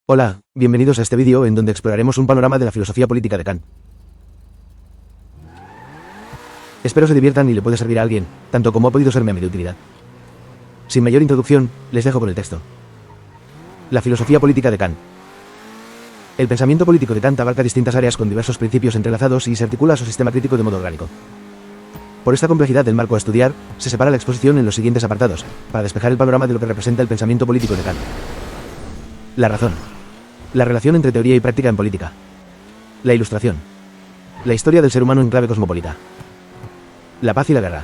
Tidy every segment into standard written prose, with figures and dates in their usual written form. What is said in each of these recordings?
Hola, bienvenidos a este vídeo en donde exploraremos un panorama de la filosofía política de Kant. Espero se diviertan y le pueda servir a alguien, tanto como ha podido serme a mí de utilidad. Sin mayor introducción, les dejo con el texto. La filosofía política de Kant. El pensamiento político de Kant abarca distintas áreas con diversos principios entrelazados y se articula a su sistema crítico de modo orgánico. Por esta complejidad del marco a estudiar, se separa la exposición en los siguientes apartados, para despejar el panorama de lo que representa el pensamiento político de Kant. La razón. La relación entre teoría y práctica en política. La ilustración. La historia del ser humano en clave cosmopolita. La paz y la guerra.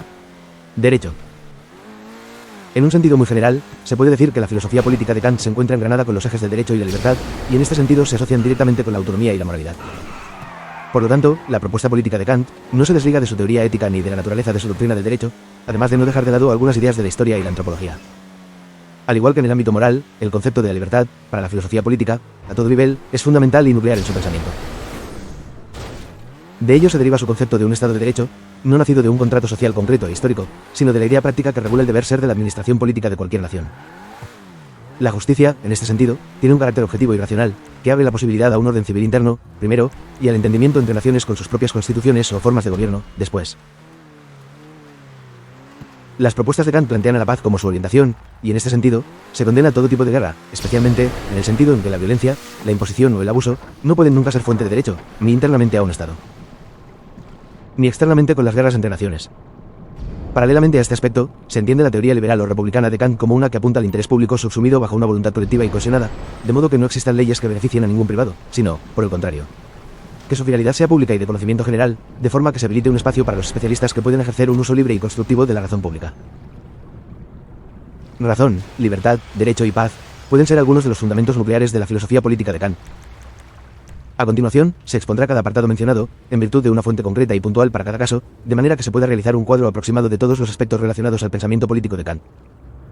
Derecho. En un sentido muy general, se puede decir que la filosofía política de Kant se encuentra engranada con los ejes del derecho y la libertad, y en este sentido se asocian directamente con la autonomía y la moralidad. Por lo tanto, la propuesta política de Kant no se desliga de su teoría ética ni de la naturaleza de su doctrina del derecho, además de no dejar de lado algunas ideas de la historia y la antropología. Al igual que en el ámbito moral, el concepto de la libertad, para la filosofía política, a todo nivel, es fundamental y nuclear en su pensamiento. De ello se deriva su concepto de un Estado de derecho, no nacido de un contrato social concreto e histórico, sino de la idea práctica que regula el deber ser de la administración política de cualquier nación. La justicia, en este sentido, tiene un carácter objetivo y racional, que abre la posibilidad a un orden civil interno, primero, y al entendimiento entre naciones con sus propias constituciones o formas de gobierno, después. Las propuestas de Kant plantean a la paz como su orientación, y en este sentido, se condena todo tipo de guerra, especialmente en el sentido en que la violencia, la imposición o el abuso no pueden nunca ser fuente de derecho, ni internamente a un Estado, ni externamente con las guerras entre naciones. Paralelamente a este aspecto, se entiende la teoría liberal o republicana de Kant como una que apunta al interés público subsumido bajo una voluntad colectiva y cohesionada, de modo que no existan leyes que beneficien a ningún privado, sino, por el contrario, que su finalidad sea pública y de conocimiento general, de forma que se habilite un espacio para los especialistas que pueden ejercer un uso libre y constructivo de la razón pública. Razón, libertad, derecho y paz pueden ser algunos de los fundamentos nucleares de la filosofía política de Kant. A continuación, se expondrá cada apartado mencionado, en virtud de una fuente concreta y puntual para cada caso, de manera que se pueda realizar un cuadro aproximado de todos los aspectos relacionados al pensamiento político de Kant,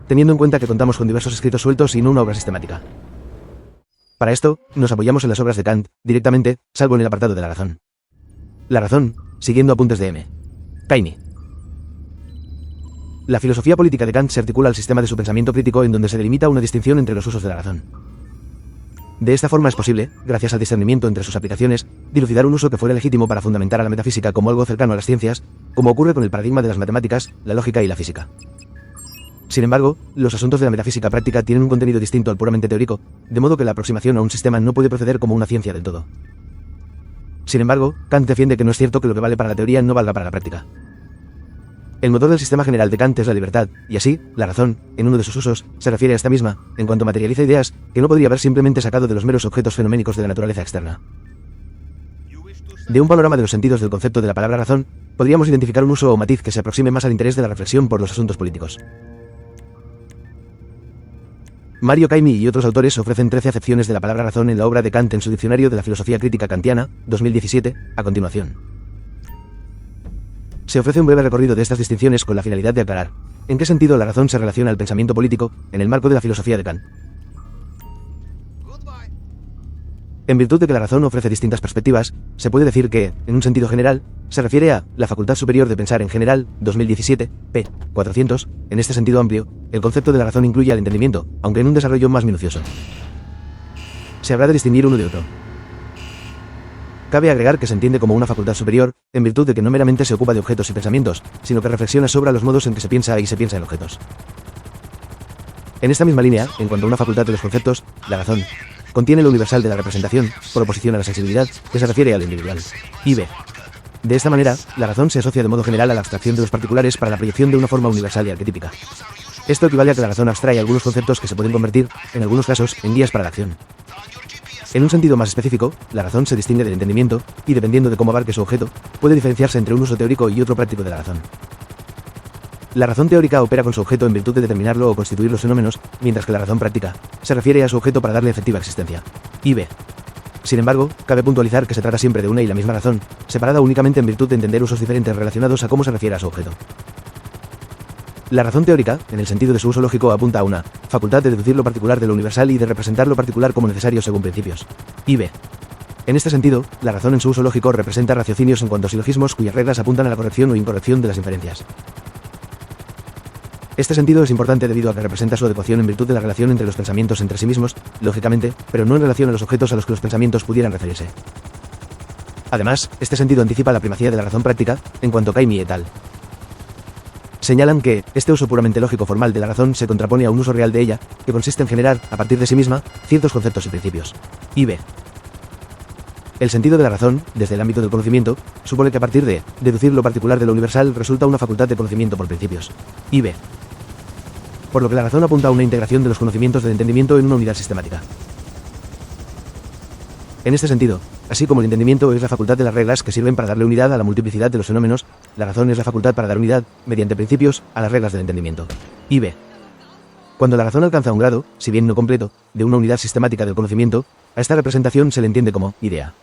teniendo en cuenta que contamos con diversos escritos sueltos y no una obra sistemática. Para esto, nos apoyamos en las obras de Kant, directamente, salvo en el apartado de la razón. La razón, siguiendo apuntes de M. Taine. La filosofía política de Kant se articula al sistema de su pensamiento crítico en donde se delimita una distinción entre los usos de la razón. De esta forma es posible, gracias al discernimiento entre sus aplicaciones, dilucidar un uso que fuera legítimo para fundamentar a la metafísica como algo cercano a las ciencias, como ocurre con el paradigma de las matemáticas, la lógica y la física. Sin embargo, los asuntos de la metafísica práctica tienen un contenido distinto al puramente teórico, de modo que la aproximación a un sistema no puede proceder como una ciencia del todo. Sin embargo, Kant defiende que no es cierto que lo que vale para la teoría no valga para la práctica. El motor del sistema general de Kant es la libertad, y así, la razón, en uno de sus usos, se refiere a esta misma, en cuanto materializa ideas que no podría haber simplemente sacado de los meros objetos fenoménicos de la naturaleza externa. De un panorama de los sentidos del concepto de la palabra razón, podríamos identificar un uso o matiz que se aproxime más al interés de la reflexión por los asuntos políticos. Mario Caimi y otros autores ofrecen 13 acepciones de la palabra razón en la obra de Kant en su Diccionario de la Filosofía Crítica Kantiana, 2017, a continuación. Se ofrece un breve recorrido de estas distinciones con la finalidad de aclarar en qué sentido la razón se relaciona al pensamiento político en el marco de la filosofía de Kant. En virtud de que la razón ofrece distintas perspectivas, se puede decir que, en un sentido general, se refiere a la facultad superior de pensar en general, 2017, p. 400. En este sentido amplio, el concepto de la razón incluye al entendimiento, aunque en un desarrollo más minucioso. Se habrá de distinguir uno de otro. Cabe agregar que se entiende como una facultad superior, en virtud de que no meramente se ocupa de objetos y pensamientos, sino que reflexiona sobre los modos en que se piensa y se piensa en objetos. En esta misma línea, en cuanto a una facultad de los conceptos, la razón contiene lo universal de la representación, por oposición a la sensibilidad, que se refiere al individual. Y b. De esta manera, la razón se asocia de modo general a la abstracción de los particulares para la proyección de una forma universal y arquetípica. Esto equivale a que la razón abstrae algunos conceptos que se pueden convertir, en algunos casos, en guías para la acción. En un sentido más específico, la razón se distingue del entendimiento, y dependiendo de cómo abarque su objeto, puede diferenciarse entre un uso teórico y otro práctico de la razón. La razón teórica opera con su objeto en virtud de determinarlo o constituir los fenómenos, mientras que la razón práctica se refiere a su objeto para darle efectiva existencia. Y b. Sin embargo, cabe puntualizar que se trata siempre de una y la misma razón, separada únicamente en virtud de entender usos diferentes relacionados a cómo se refiere a su objeto. La razón teórica, en el sentido de su uso lógico, apunta a una facultad de deducir lo particular de lo universal y de representar lo particular como necesario según principios. Y b. En este sentido, la razón en su uso lógico representa raciocinios en cuanto a silogismos cuyas reglas apuntan a la corrección o incorrección de las inferencias. Este sentido es importante debido a que representa su adecuación en virtud de la relación entre los pensamientos entre sí mismos, lógicamente, pero no en relación a los objetos a los que los pensamientos pudieran referirse. Además, este sentido anticipa la primacía de la razón práctica, en cuanto Caimi et al. Señalan que este uso puramente lógico formal de la razón se contrapone a un uso real de ella, que consiste en generar, a partir de sí misma, ciertos conceptos y principios. Y b. El sentido de la razón, desde el ámbito del conocimiento, supone que a partir de deducir lo particular de lo universal resulta una facultad de conocimiento por principios. Y b. Por lo que la razón apunta a una integración de los conocimientos del entendimiento en una unidad sistemática. En este sentido, así como el entendimiento es la facultad de las reglas que sirven para darle unidad a la multiplicidad de los fenómenos, la razón es la facultad para dar unidad, mediante principios, a las reglas del entendimiento. Y b. Cuando la razón alcanza un grado, si bien no completo, de una unidad sistemática del conocimiento, a esta representación se le entiende como idea.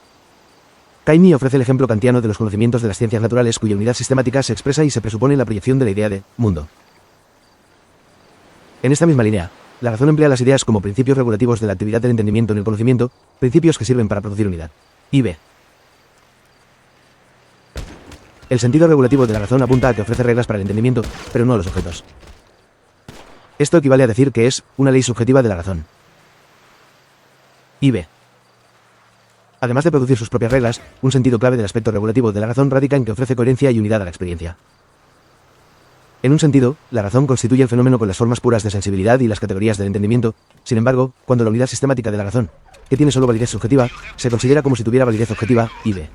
Caimi ofrece el ejemplo kantiano de los conocimientos de las ciencias naturales cuya unidad sistemática se expresa y se presupone en la proyección de la idea de mundo. En esta misma línea, la razón emplea las ideas como principios regulativos de la actividad del entendimiento en el conocimiento, principios que sirven para producir unidad. Y b. El sentido regulativo de la razón apunta a que ofrece reglas para el entendimiento, pero no a los objetos. Esto equivale a decir que es una ley subjetiva de la razón. Y b. Además de producir sus propias reglas, un sentido clave del aspecto regulativo de la razón radica en que ofrece coherencia y unidad a la experiencia. En un sentido, la razón constituye el fenómeno con las formas puras de sensibilidad y las categorías del entendimiento. Sin embargo, cuando la unidad sistemática de la razón, que tiene solo validez subjetiva, se considera como si tuviera validez objetiva, y b.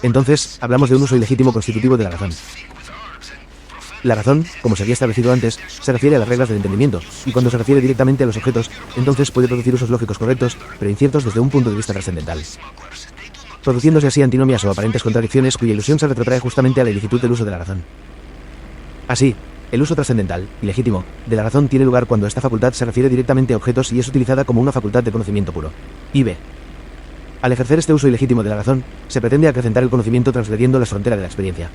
Entonces, hablamos de un uso ilegítimo constitutivo de la razón. La razón, como se había establecido antes, se refiere a las reglas del entendimiento, y cuando se refiere directamente a los objetos, entonces puede producir usos lógicos correctos, pero inciertos desde un punto de vista trascendental, produciéndose así antinomias o aparentes contradicciones cuya ilusión se retrotrae justamente a la ilicitud del uso de la razón. Así, el uso trascendental, ilegítimo, de la razón tiene lugar cuando esta facultad se refiere directamente a objetos y es utilizada como una facultad de conocimiento puro. Y b. Al ejercer este uso ilegítimo de la razón, se pretende acrecentar el conocimiento transgrediendo la frontera de la experiencia.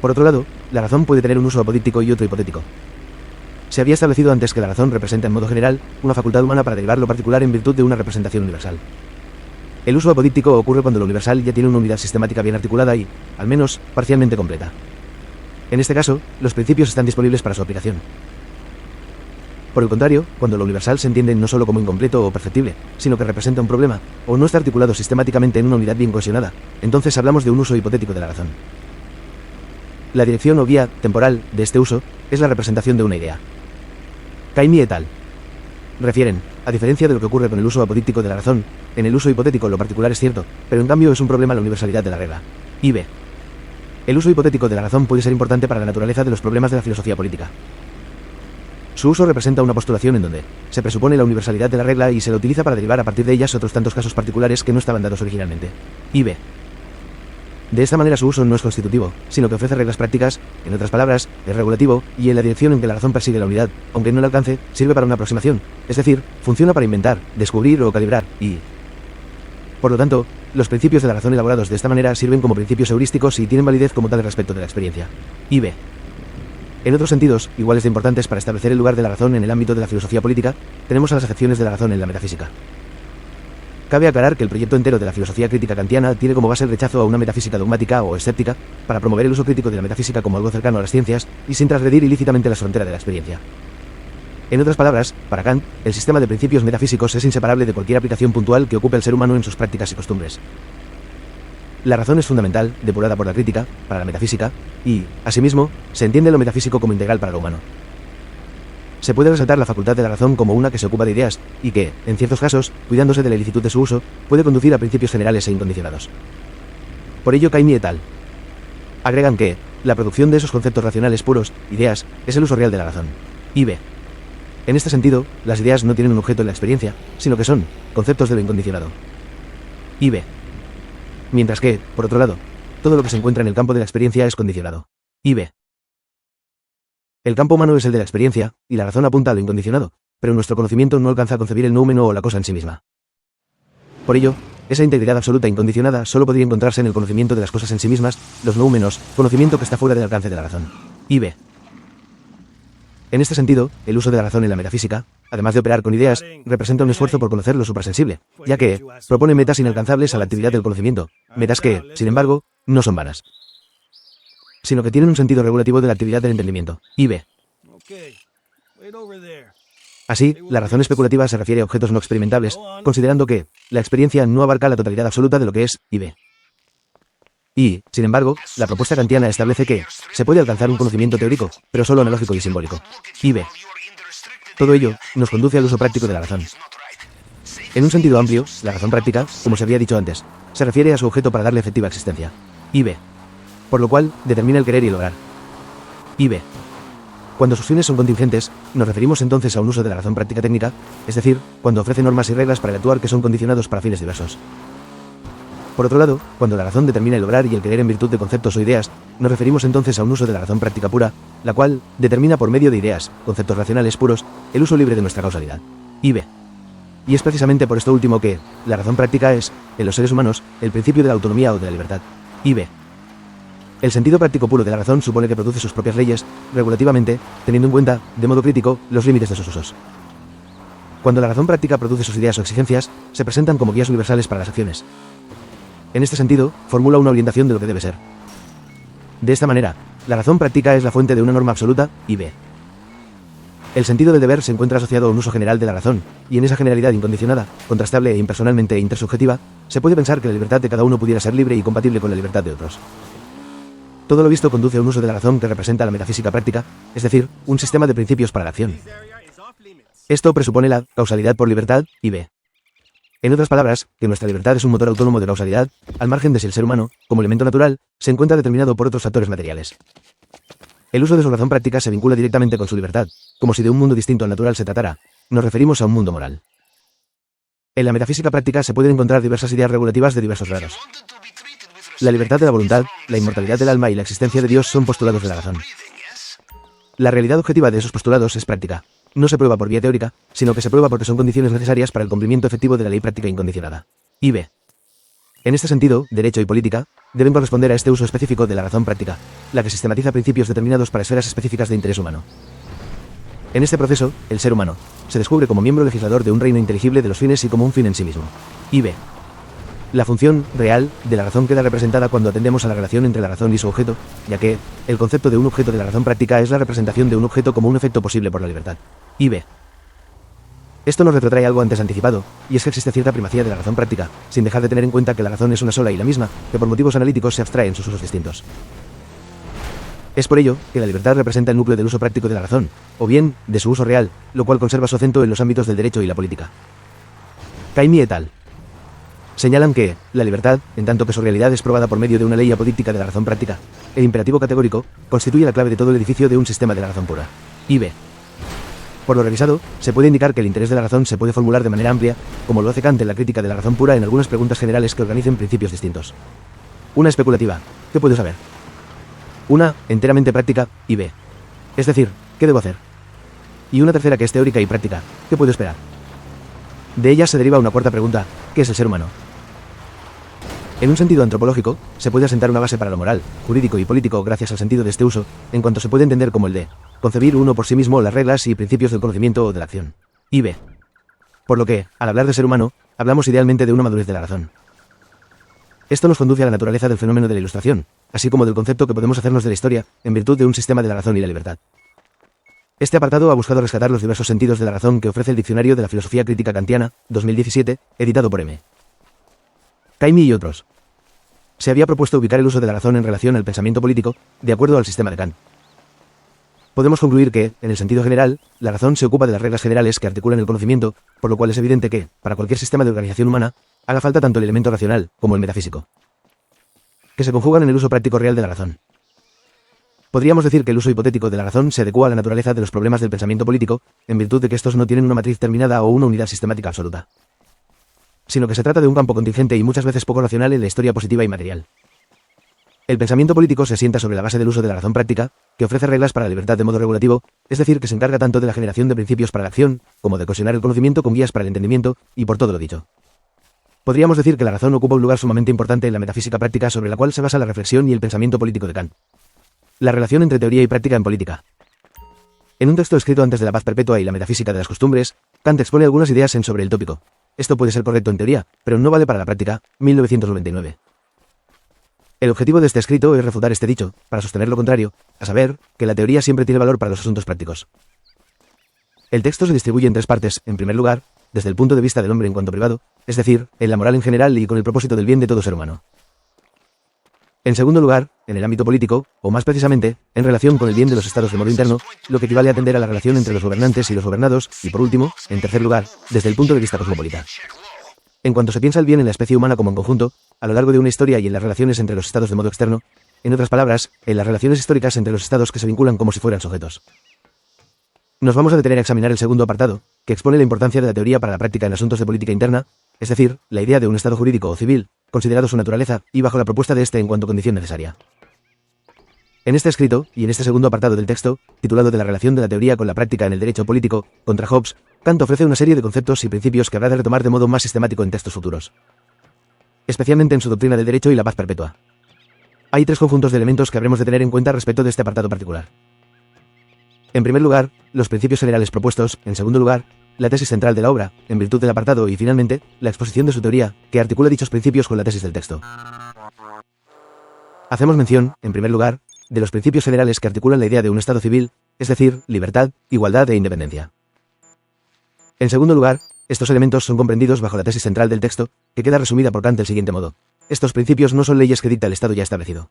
Por otro lado, la razón puede tener un uso apodíptico y otro hipotético. Se había establecido antes que la razón representa en modo general una facultad humana para derivar lo particular en virtud de una representación universal. El uso apodíptico ocurre cuando lo universal ya tiene una unidad sistemática bien articulada y, al menos, parcialmente completa. En este caso, los principios están disponibles para su aplicación. Por el contrario, cuando lo universal se entiende no solo como incompleto o perceptible, sino que representa un problema, o no está articulado sistemáticamente en una unidad bien cohesionada, entonces hablamos de un uso hipotético de la razón. La dirección o vía temporal de este uso es la representación de una idea. Caimi et al. Refieren, a diferencia de lo que ocurre con el uso apodíptico de la razón, en el uso hipotético lo particular es cierto, pero en cambio es un problema la universalidad de la regla. Y b. El uso hipotético de la razón puede ser importante para la naturaleza de los problemas de la filosofía política. Su uso representa una postulación en donde se presupone la universalidad de la regla y se la utiliza para derivar a partir de ellas otros tantos casos particulares que no estaban dados originalmente. Y b. De esta manera su uso no es constitutivo, sino que ofrece reglas prácticas, en otras palabras, es regulativo, y en la dirección en que la razón persigue la unidad, aunque no la alcance, sirve para una aproximación, es decir, funciona para inventar, descubrir o calibrar, y... Por lo tanto, los principios de la razón elaborados de esta manera sirven como principios heurísticos y tienen validez como tal respecto de la experiencia. Y b. En otros sentidos, iguales de importantes para establecer el lugar de la razón en el ámbito de la filosofía política, tenemos a las acepciones de la razón en la metafísica. Cabe aclarar que el proyecto entero de la filosofía crítica kantiana tiene como base el rechazo a una metafísica dogmática o escéptica, para promover el uso crítico de la metafísica como algo cercano a las ciencias, y sin transgredir ilícitamente la frontera de la experiencia. En otras palabras, para Kant, el sistema de principios metafísicos es inseparable de cualquier aplicación puntual que ocupe al ser humano en sus prácticas y costumbres. La razón es fundamental, depurada por la crítica, para la metafísica, y, asimismo, se entiende lo metafísico como integral para lo humano. Se puede resaltar la facultad de la razón como una que se ocupa de ideas, y que, en ciertos casos, cuidándose de la ilicitud de su uso, puede conducir a principios generales e incondicionados. Por ello Caimi et al. Agregan que, la producción de esos conceptos racionales puros, ideas, es el uso real de la razón. Y b. En este sentido, las ideas no tienen un objeto en la experiencia, sino que son conceptos de lo incondicionado. Y b. Mientras que, por otro lado, todo lo que se encuentra en el campo de la experiencia es condicionado. Y b. El campo humano es el de la experiencia, y la razón apunta a lo incondicionado, pero nuestro conocimiento no alcanza a concebir el noumeno o la cosa en sí misma. Por ello, esa integridad absoluta e incondicionada solo podría encontrarse en el conocimiento de las cosas en sí mismas, los noumenos, conocimiento que está fuera del alcance de la razón. Y b. En este sentido, el uso de la razón en la metafísica, además de operar con ideas, representa un esfuerzo por conocer lo suprasensible, ya que propone metas inalcanzables a la actividad del conocimiento, metas que, sin embargo, no son vanas. sino que tienen un sentido regulativo de la actividad del entendimiento. Y b. Así, la razón especulativa se refiere a objetos no experimentables, considerando que la experiencia no abarca la totalidad absoluta de lo que es y ve. Y, sin embargo, la propuesta kantiana establece que se puede alcanzar un conocimiento teórico, pero solo analógico y simbólico. Y b. Todo ello nos conduce al uso práctico de la razón. En un sentido amplio, la razón práctica, como se había dicho antes, se refiere a su objeto para darle efectiva existencia. Y b. Por lo cual, determina el querer y el lograr. Y b. Cuando sus fines son contingentes, nos referimos entonces a un uso de la razón práctica técnica, es decir, cuando ofrece normas y reglas para el actuar que son condicionados para fines diversos. Por otro lado, cuando la razón determina el lograr y el querer en virtud de conceptos o ideas, nos referimos entonces a un uso de la razón práctica pura, la cual determina por medio de ideas, conceptos racionales puros, el uso libre de nuestra causalidad. Y b. Y es precisamente por esto último que la razón práctica es, en los seres humanos, el principio de la autonomía o de la libertad. Y b. El sentido práctico puro de la razón supone que produce sus propias leyes, regulativamente, teniendo en cuenta, de modo crítico, los límites de sus usos. Cuando la razón práctica produce sus ideas o exigencias, se presentan como guías universales para las acciones. En este sentido, formula una orientación de lo que debe ser. De esta manera, la razón práctica es la fuente de una norma absoluta, y b. El sentido del deber se encuentra asociado a un uso general de la razón, y en esa generalidad incondicionada, contrastable e impersonalmente intersubjetiva, se puede pensar que la libertad de cada uno pudiera ser libre y compatible con la libertad de otros. Todo lo visto conduce a un uso de la razón que representa la metafísica práctica, es decir, un sistema de principios para la acción. Esto presupone la causalidad por libertad, y b. En otras palabras, que nuestra libertad es un motor autónomo de causalidad, al margen de si el ser humano, como elemento natural, se encuentra determinado por otros factores materiales. El uso de su razón práctica se vincula directamente con su libertad, como si de un mundo distinto al natural se tratara. Nos referimos a un mundo moral. En la metafísica práctica se pueden encontrar diversas ideas regulativas de diversos grados. La libertad de la voluntad, la inmortalidad del alma y la existencia de Dios son postulados de la razón. La realidad objetiva de esos postulados es práctica. No se prueba por vía teórica, sino que se prueba porque son condiciones necesarias para el cumplimiento efectivo de la ley práctica incondicionada. Y b. En este sentido, derecho y política deben corresponder a este uso específico de la razón práctica, la que sistematiza principios determinados para esferas específicas de interés humano. En este proceso, el ser humano se descubre como miembro legislador de un reino inteligible de los fines y como un fin en sí mismo. Y b. La función real de la razón queda representada cuando atendemos a la relación entre la razón y su objeto, ya que el concepto de un objeto de la razón práctica es la representación de un objeto como un efecto posible por la libertad. Y b. Esto nos retrotrae algo antes anticipado, y es que existe cierta primacía de la razón práctica, sin dejar de tener en cuenta que la razón es una sola y la misma, que por motivos analíticos se abstrae en sus usos distintos. Es por ello que la libertad representa el núcleo del uso práctico de la razón, o bien, de su uso real, lo cual conserva su acento en los ámbitos del derecho y la política. Caimi et al. Señalan que la libertad, en tanto que su realidad es probada por medio de una ley apodíctica de la razón práctica, el imperativo categórico, constituye la clave de todo el edificio de un sistema de la razón pura. Y b. Por lo revisado, se puede indicar que el interés de la razón se puede formular de manera amplia, como lo hace Kant en la crítica de la razón pura en algunas preguntas generales que organicen principios distintos. Una especulativa. ¿Qué puedo saber? Una, enteramente práctica, y b. Es decir, ¿qué debo hacer? Y una tercera que es teórica y práctica. ¿Qué puedo esperar? De ella se deriva una cuarta pregunta. ¿Qué es el ser humano? En un sentido antropológico, se puede asentar una base para lo moral, jurídico y político gracias al sentido de este uso, en cuanto se puede entender como el de concebir uno por sí mismo las reglas y principios del conocimiento o de la acción. Y b. Por lo que, al hablar de ser humano, hablamos idealmente de una madurez de la razón. Esto nos conduce a la naturaleza del fenómeno de la ilustración, así como del concepto que podemos hacernos de la historia, en virtud de un sistema de la razón y la libertad. Este apartado ha buscado rescatar los diversos sentidos de la razón que ofrece el Diccionario de la Filosofía Crítica Kantiana, 2017, editado por M. Caimi y otros. Se había propuesto ubicar el uso de la razón en relación al pensamiento político, de acuerdo al sistema de Kant. Podemos concluir que, en el sentido general, la razón se ocupa de las reglas generales que articulan el conocimiento, por lo cual es evidente que, para cualquier sistema de organización humana, haga falta tanto el elemento racional como el metafísico, que se conjugan en el uso práctico real de la razón. Podríamos decir que el uso hipotético de la razón se adecua a la naturaleza de los problemas del pensamiento político, en virtud de que estos no tienen una matriz terminada o una unidad sistemática absoluta, sino que se trata de un campo contingente y muchas veces poco racional en la historia positiva y material. El pensamiento político se asienta sobre la base del uso de la razón práctica, que ofrece reglas para la libertad de modo regulativo, es decir, que se encarga tanto de la generación de principios para la acción, como de cohesionar el conocimiento con guías para el entendimiento, y por todo lo dicho. Podríamos decir que la razón ocupa un lugar sumamente importante en la metafísica práctica sobre la cual se basa la reflexión y el pensamiento político de Kant. La relación entre teoría y práctica en política. En un texto escrito antes de la paz perpetua y la metafísica de las costumbres, Kant expone algunas ideas sobre el tópico. Esto puede ser correcto en teoría, pero no vale para la práctica, 1999. El objetivo de este escrito es refutar este dicho, para sostener lo contrario, a saber, que la teoría siempre tiene valor para los asuntos prácticos. El texto se distribuye en tres partes, en primer lugar, desde el punto de vista del hombre en cuanto privado, es decir, en la moral en general y con el propósito del bien de todo ser humano. En segundo lugar, en el ámbito político, o más precisamente, en relación con el bien de los estados de modo interno, lo que equivale a atender a la relación entre los gobernantes y los gobernados, y por último, en tercer lugar, desde el punto de vista cosmopolita. En cuanto se piensa el bien en la especie humana como en conjunto, a lo largo de una historia y en las relaciones entre los estados de modo externo, en otras palabras, en las relaciones históricas entre los estados que se vinculan como si fueran sujetos. Nos vamos a detener a examinar el segundo apartado, que expone la importancia de la teoría para la práctica en asuntos de política interna, es decir, la idea de un estado jurídico o civil, considerado su naturaleza, y bajo la propuesta de este en cuanto condición necesaria. En este escrito, y en este segundo apartado del texto, titulado de la relación de la teoría con la práctica en el derecho político, contra Hobbes, Kant ofrece una serie de conceptos y principios que habrá de retomar de modo más sistemático en textos futuros, especialmente en su doctrina del derecho y la paz perpetua. Hay tres conjuntos de elementos que habremos de tener en cuenta respecto de este apartado particular. En primer lugar, los principios generales propuestos; en segundo lugar, la tesis central de la obra, en virtud del apartado; y finalmente, la exposición de su teoría, que articula dichos principios con la tesis del texto. Hacemos mención, en primer lugar, de los principios generales que articulan la idea de un Estado civil, es decir, libertad, igualdad e independencia. En segundo lugar, estos elementos son comprendidos bajo la tesis central del texto, que queda resumida por Kant del siguiente modo: estos principios no son leyes que dicta el Estado ya establecido,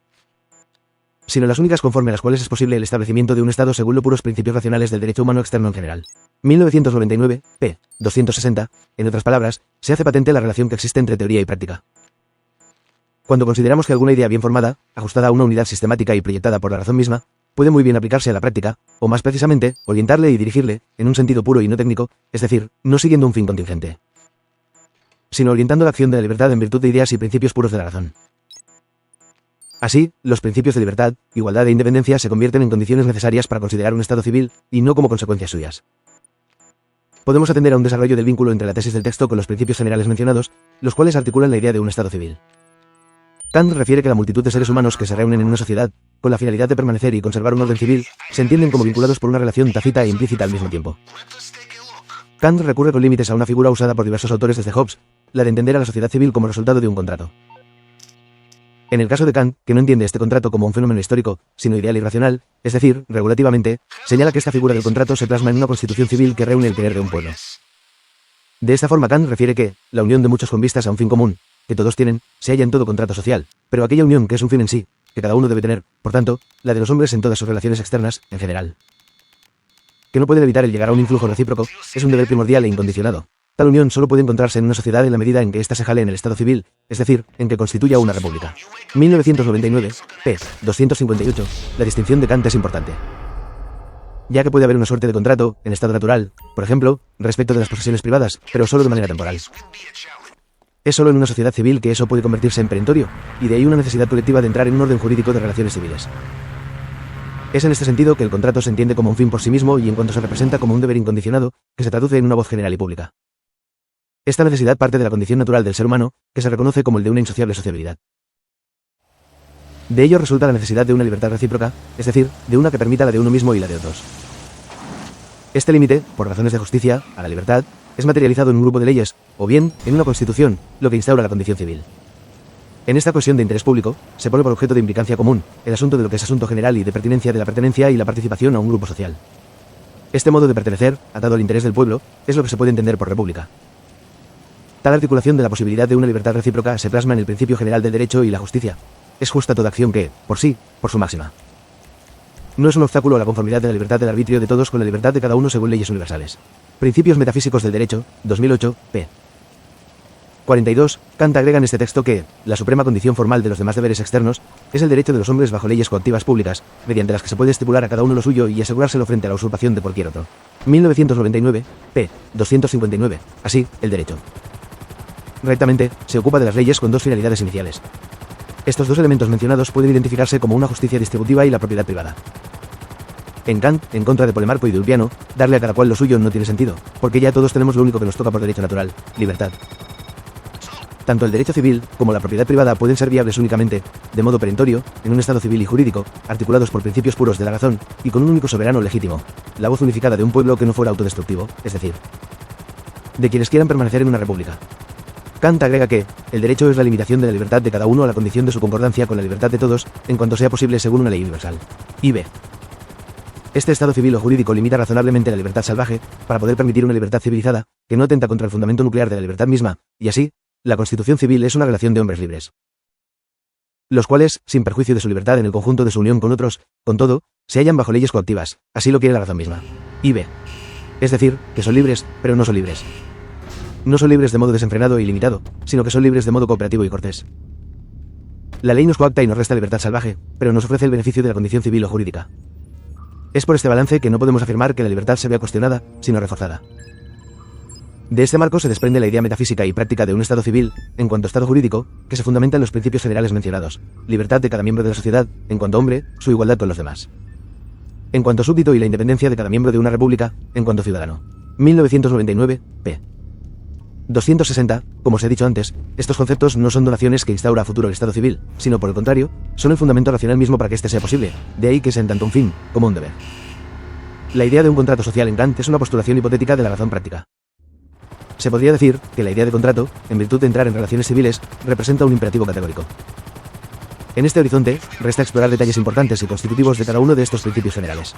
sino las únicas conforme a las cuales es posible el establecimiento de un Estado según los puros principios racionales del derecho humano externo en general. 1999, p. 260, en otras palabras, se hace patente la relación que existe entre teoría y práctica. Cuando consideramos que alguna idea bien formada, ajustada a una unidad sistemática y proyectada por la razón misma, puede muy bien aplicarse a la práctica, o más precisamente, orientarle y dirigirle, en un sentido puro y no técnico, es decir, no siguiendo un fin contingente, sino orientando la acción de la libertad en virtud de ideas y principios puros de la razón. Así, los principios de libertad, igualdad e independencia se convierten en condiciones necesarias para considerar un Estado civil, y no como consecuencias suyas. Podemos atender a un desarrollo del vínculo entre la tesis del texto con los principios generales mencionados, los cuales articulan la idea de un Estado civil. Kant refiere que la multitud de seres humanos que se reúnen en una sociedad, con la finalidad de permanecer y conservar un orden civil, se entienden como vinculados por una relación tácita e implícita al mismo tiempo. Kant recurre con límites a una figura usada por diversos autores desde Hobbes, la de entender a la sociedad civil como resultado de un contrato. En el caso de Kant, que no entiende este contrato como un fenómeno histórico, sino ideal y racional, es decir, regulativamente, señala que esta figura del contrato se plasma en una constitución civil que reúne el querer de un pueblo. De esta forma Kant refiere que la unión de muchos con vistas a un fin común, que todos tienen, se halla en todo contrato social, pero aquella unión que es un fin en sí, que cada uno debe tener, por tanto, la de los hombres en todas sus relaciones externas, en general, que no pueden evitar el llegar a un influjo recíproco, es un deber primordial e incondicionado. Tal unión solo puede encontrarse en una sociedad en la medida en que ésta se jale en el Estado civil, es decir, en que constituya una república. 1999, p. 258, la distinción de Kant es importante, ya que puede haber una suerte de contrato, en estado natural, por ejemplo, respecto de las posesiones privadas, pero solo de manera temporal. Es solo en una sociedad civil que eso puede convertirse en perentorio, y de ahí una necesidad colectiva de entrar en un orden jurídico de relaciones civiles. Es en este sentido que el contrato se entiende como un fin por sí mismo y en cuanto se representa como un deber incondicionado, que se traduce en una voz general y pública. Esta necesidad parte de la condición natural del ser humano, que se reconoce como el de una insociable sociabilidad. De ello resulta la necesidad de una libertad recíproca, es decir, de una que permita la de uno mismo y la de otros. Este límite, por razones de justicia, a la libertad, es materializado en un grupo de leyes, o bien, en una constitución, lo que instaura la condición civil. En esta cuestión de interés público, se pone por objeto de implicancia común, el asunto de lo que es asunto general y de pertinencia de la pertenencia y la participación a un grupo social. Este modo de pertenecer, atado al interés del pueblo, es lo que se puede entender por república. Tal articulación de la posibilidad de una libertad recíproca se plasma en el principio general del derecho y la justicia. Es justa toda acción que, por sí, por su máxima, no es un obstáculo a la conformidad de la libertad del arbitrio de todos con la libertad de cada uno según leyes universales. Principios metafísicos del derecho, 2008, p. 42, Kant agrega en este texto que la suprema condición formal de los demás deberes externos es el derecho de los hombres bajo leyes coactivas públicas, mediante las que se puede estipular a cada uno lo suyo y asegurárselo frente a la usurpación de cualquier otro. 1999, p. 259, así, el derecho rectamente, se ocupa de las leyes con dos finalidades iniciales. Estos dos elementos mencionados pueden identificarse como una justicia distributiva y la propiedad privada. En Kant, en contra de Polemarco y de Ulpiano, darle a cada cual lo suyo no tiene sentido, porque ya todos tenemos lo único que nos toca por derecho natural, libertad. Tanto el derecho civil, como la propiedad privada pueden ser viables únicamente, de modo perentorio, en un Estado civil y jurídico, articulados por principios puros de la razón, y con un único soberano legítimo, la voz unificada de un pueblo que no fuera autodestructivo, es decir, de quienes quieran permanecer en una república. Kant agrega que el derecho es la limitación de la libertad de cada uno a la condición de su concordancia con la libertad de todos, en cuanto sea posible según una ley universal. Y b. Este estado civil o jurídico limita razonablemente la libertad salvaje, para poder permitir una libertad civilizada, que no atenta contra el fundamento nuclear de la libertad misma, y así, la constitución civil es una relación de hombres libres, los cuales, sin perjuicio de su libertad en el conjunto de su unión con otros, con todo, se hallan bajo leyes coactivas, así lo quiere la razón misma. Y b. Es decir, que son libres, pero no son libres. No son libres de modo desenfrenado e ilimitado, sino que son libres de modo cooperativo y cortés. La ley nos coacta y nos resta libertad salvaje, pero nos ofrece el beneficio de la condición civil o jurídica. Es por este balance que no podemos afirmar que la libertad se vea cuestionada, sino reforzada. De este marco se desprende la idea metafísica y práctica de un Estado civil, en cuanto Estado jurídico, que se fundamenta en los principios generales mencionados: libertad de cada miembro de la sociedad, en cuanto hombre, su igualdad con los demás, en cuanto súbdito, y la independencia de cada miembro de una república, en cuanto ciudadano. 1999, p. 260, como se ha dicho antes, estos conceptos no son donaciones que instaura a futuro el Estado civil, sino por el contrario, son el fundamento racional mismo para que éste sea posible, de ahí que sean tanto un fin, como un deber. La idea de un contrato social en Kant es una postulación hipotética de la razón práctica. Se podría decir que la idea de contrato, en virtud de entrar en relaciones civiles, representa un imperativo categórico. En este horizonte, resta explorar detalles importantes y constitutivos de cada uno de estos principios generales.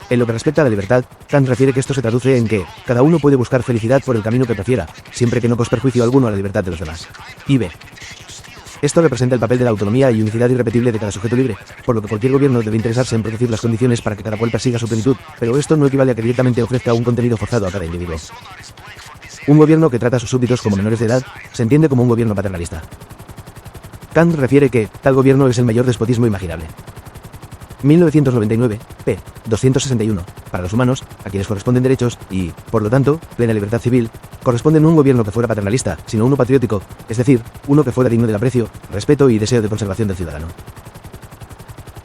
En lo que respecta a la libertad, Kant refiere que esto se traduce en que cada uno puede buscar felicidad por el camino que prefiera, siempre que no cause perjuicio alguno a la libertad de los demás. Y b. Esto representa el papel de la autonomía y unicidad irrepetible de cada sujeto libre, por lo que cualquier gobierno debe interesarse en producir las condiciones para que cada cual persiga su plenitud, pero esto no equivale a que directamente ofrezca un contenido forzado a cada individuo. Un gobierno que trata a sus súbditos como menores de edad se entiende como un gobierno paternalista. Kant refiere que tal gobierno es el mayor despotismo imaginable. 1999, p. 261. Para los humanos, a quienes corresponden derechos y, por lo tanto, plena libertad civil, corresponde no un gobierno que fuera paternalista, sino uno patriótico, es decir, uno que fuera digno del aprecio, respeto y deseo de conservación del ciudadano.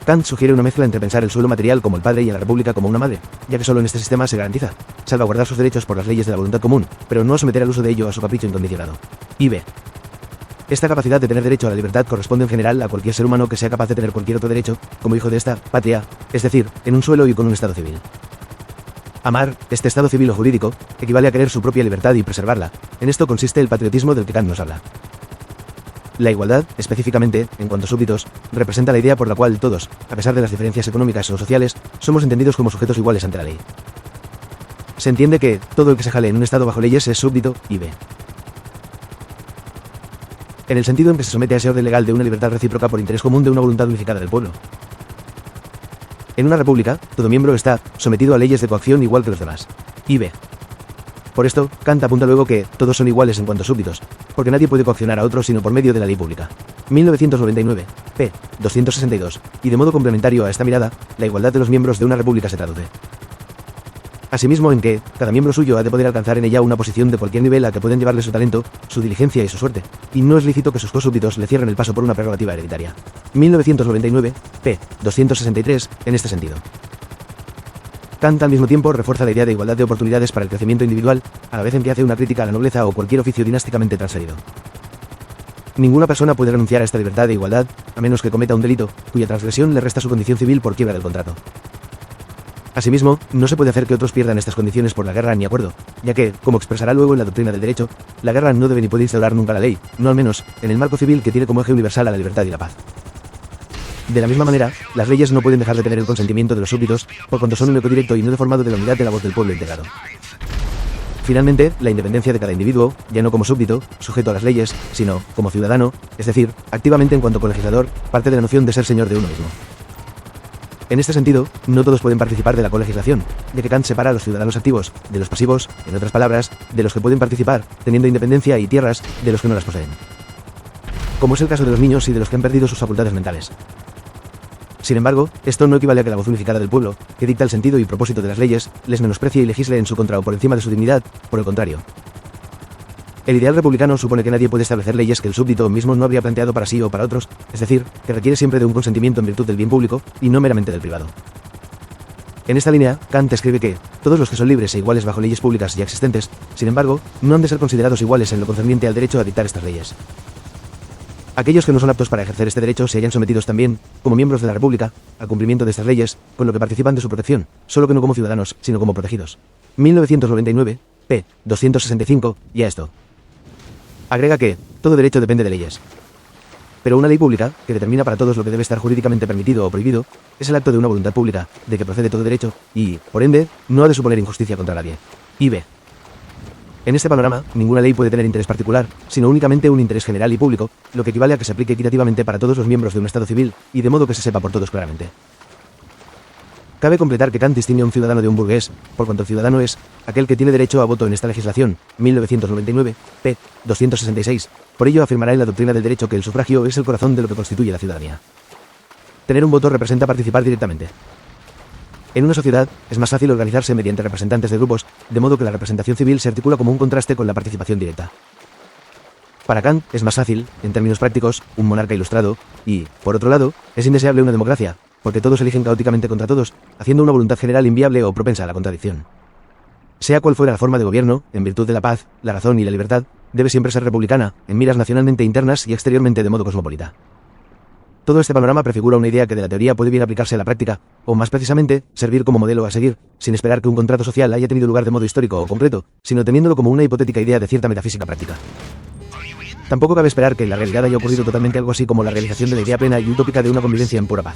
Kant sugiere una mezcla entre pensar el suelo material como el padre y a la república como una madre, ya que solo en este sistema se garantiza salvaguardar sus derechos por las leyes de la voluntad común, pero no someter al uso de ello a su capricho incondicionado. Y b. Esta capacidad de tener derecho a la libertad corresponde en general a cualquier ser humano que sea capaz de tener cualquier otro derecho, como hijo de esta patria, es decir, en un suelo y con un Estado civil. Amar, este Estado civil o jurídico, equivale a querer su propia libertad y preservarla. En esto consiste el patriotismo del que Kant nos habla. La igualdad, específicamente, en cuanto a súbditos, representa la idea por la cual todos, a pesar de las diferencias económicas o sociales, somos entendidos como sujetos iguales ante la ley. Se entiende que todo el que se jale en un Estado bajo leyes es súbdito, y b. En el sentido en que se somete a ese orden legal de una libertad recíproca por interés común de una voluntad unificada del pueblo. En una república, todo miembro está sometido a leyes de coacción igual que los demás. Y b. Por esto, Kant apunta luego que todos son iguales en cuanto a súbditos, porque nadie puede coaccionar a otro sino por medio de la ley pública. 1999, p. 262, y de modo complementario a esta mirada, la igualdad de los miembros de una república se traduce asimismo en que cada miembro suyo ha de poder alcanzar en ella una posición de cualquier nivel a que pueden llevarle su talento, su diligencia y su suerte, y no es lícito que sus cosúbditos le cierren el paso por una prerrogativa hereditaria. 1999, p. 263, en este sentido. Kant al mismo tiempo refuerza la idea de igualdad de oportunidades para el crecimiento individual, a la vez en que hace una crítica a la nobleza o cualquier oficio dinásticamente transferido. Ninguna persona puede renunciar a esta libertad de igualdad, a menos que cometa un delito, cuya transgresión le resta su condición civil por quiebra del contrato. Asimismo, no se puede hacer que otros pierdan estas condiciones por la guerra ni acuerdo, ya que, como expresará luego en la doctrina del derecho, la guerra no debe ni puede instaurar nunca la ley, no al menos, en el marco civil que tiene como eje universal a la libertad y la paz. De la misma manera, las leyes no pueden dejar de tener el consentimiento de los súbditos, por cuanto son un eco directo y no deformado de la unidad de la voz del pueblo integrado. Finalmente, la independencia de cada individuo, ya no como súbdito, sujeto a las leyes, sino, como ciudadano, es decir, activamente en cuanto colegislador, parte de la noción de ser señor de uno mismo. En este sentido, no todos pueden participar de la colegislación, ya que Kant separa a los ciudadanos activos de los pasivos, en otras palabras, de los que pueden participar, teniendo independencia y tierras, de los que no las poseen. Como es el caso de los niños y de los que han perdido sus facultades mentales. Sin embargo, esto no equivale a que la voz unificada del pueblo, que dicta el sentido y propósito de las leyes, les menosprecie y legisle en su contra o por encima de su dignidad, por el contrario. El ideal republicano supone que nadie puede establecer leyes que el súbdito mismo no habría planteado para sí o para otros, es decir, que requiere siempre de un consentimiento en virtud del bien público, y no meramente del privado. En esta línea, Kant escribe que todos los que son libres e iguales bajo leyes públicas ya existentes, sin embargo, no han de ser considerados iguales en lo concerniente al derecho a dictar estas leyes. Aquellos que no son aptos para ejercer este derecho se hallan sometidos también, como miembros de la República, al cumplimiento de estas leyes, con lo que participan de su protección, solo que no como ciudadanos, sino como protegidos. 1999, p. 265, y a esto. Agrega que todo derecho depende de leyes. Pero una ley pública, que determina para todos lo que debe estar jurídicamente permitido o prohibido, es el acto de una voluntad pública, de que procede todo derecho, y, por ende, no ha de suponer injusticia contra nadie. Y b. En este panorama, ninguna ley puede tener interés particular, sino únicamente un interés general y público, lo que equivale a que se aplique equitativamente para todos los miembros de un Estado civil, y de modo que se sepa por todos claramente. Cabe completar que Kant distingue a un ciudadano de un burgués, por cuanto el ciudadano es aquel que tiene derecho a voto en esta legislación, 1999, p. 266. Por ello afirmará en la doctrina del derecho que el sufragio es el corazón de lo que constituye la ciudadanía. Tener un voto representa participar directamente. En una sociedad es más fácil organizarse mediante representantes de grupos, de modo que la representación civil se articula como un contraste con la participación directa. Para Kant es más fácil, en términos prácticos, un monarca ilustrado, y, por otro lado, es indeseable una democracia, porque todos eligen caóticamente contra todos, haciendo una voluntad general inviable o propensa a la contradicción. Sea cual fuera la forma de gobierno, en virtud de la paz, la razón y la libertad, debe siempre ser republicana, en miras nacionalmente internas y exteriormente de modo cosmopolita. Todo este panorama prefigura una idea que de la teoría puede bien aplicarse a la práctica, o más precisamente, servir como modelo a seguir, sin esperar que un contrato social haya tenido lugar de modo histórico o concreto, sino teniéndolo como una hipotética idea de cierta metafísica práctica. Tampoco cabe esperar que en la realidad haya ocurrido totalmente algo así como la realización de la idea plena y utópica de una convivencia en pura paz.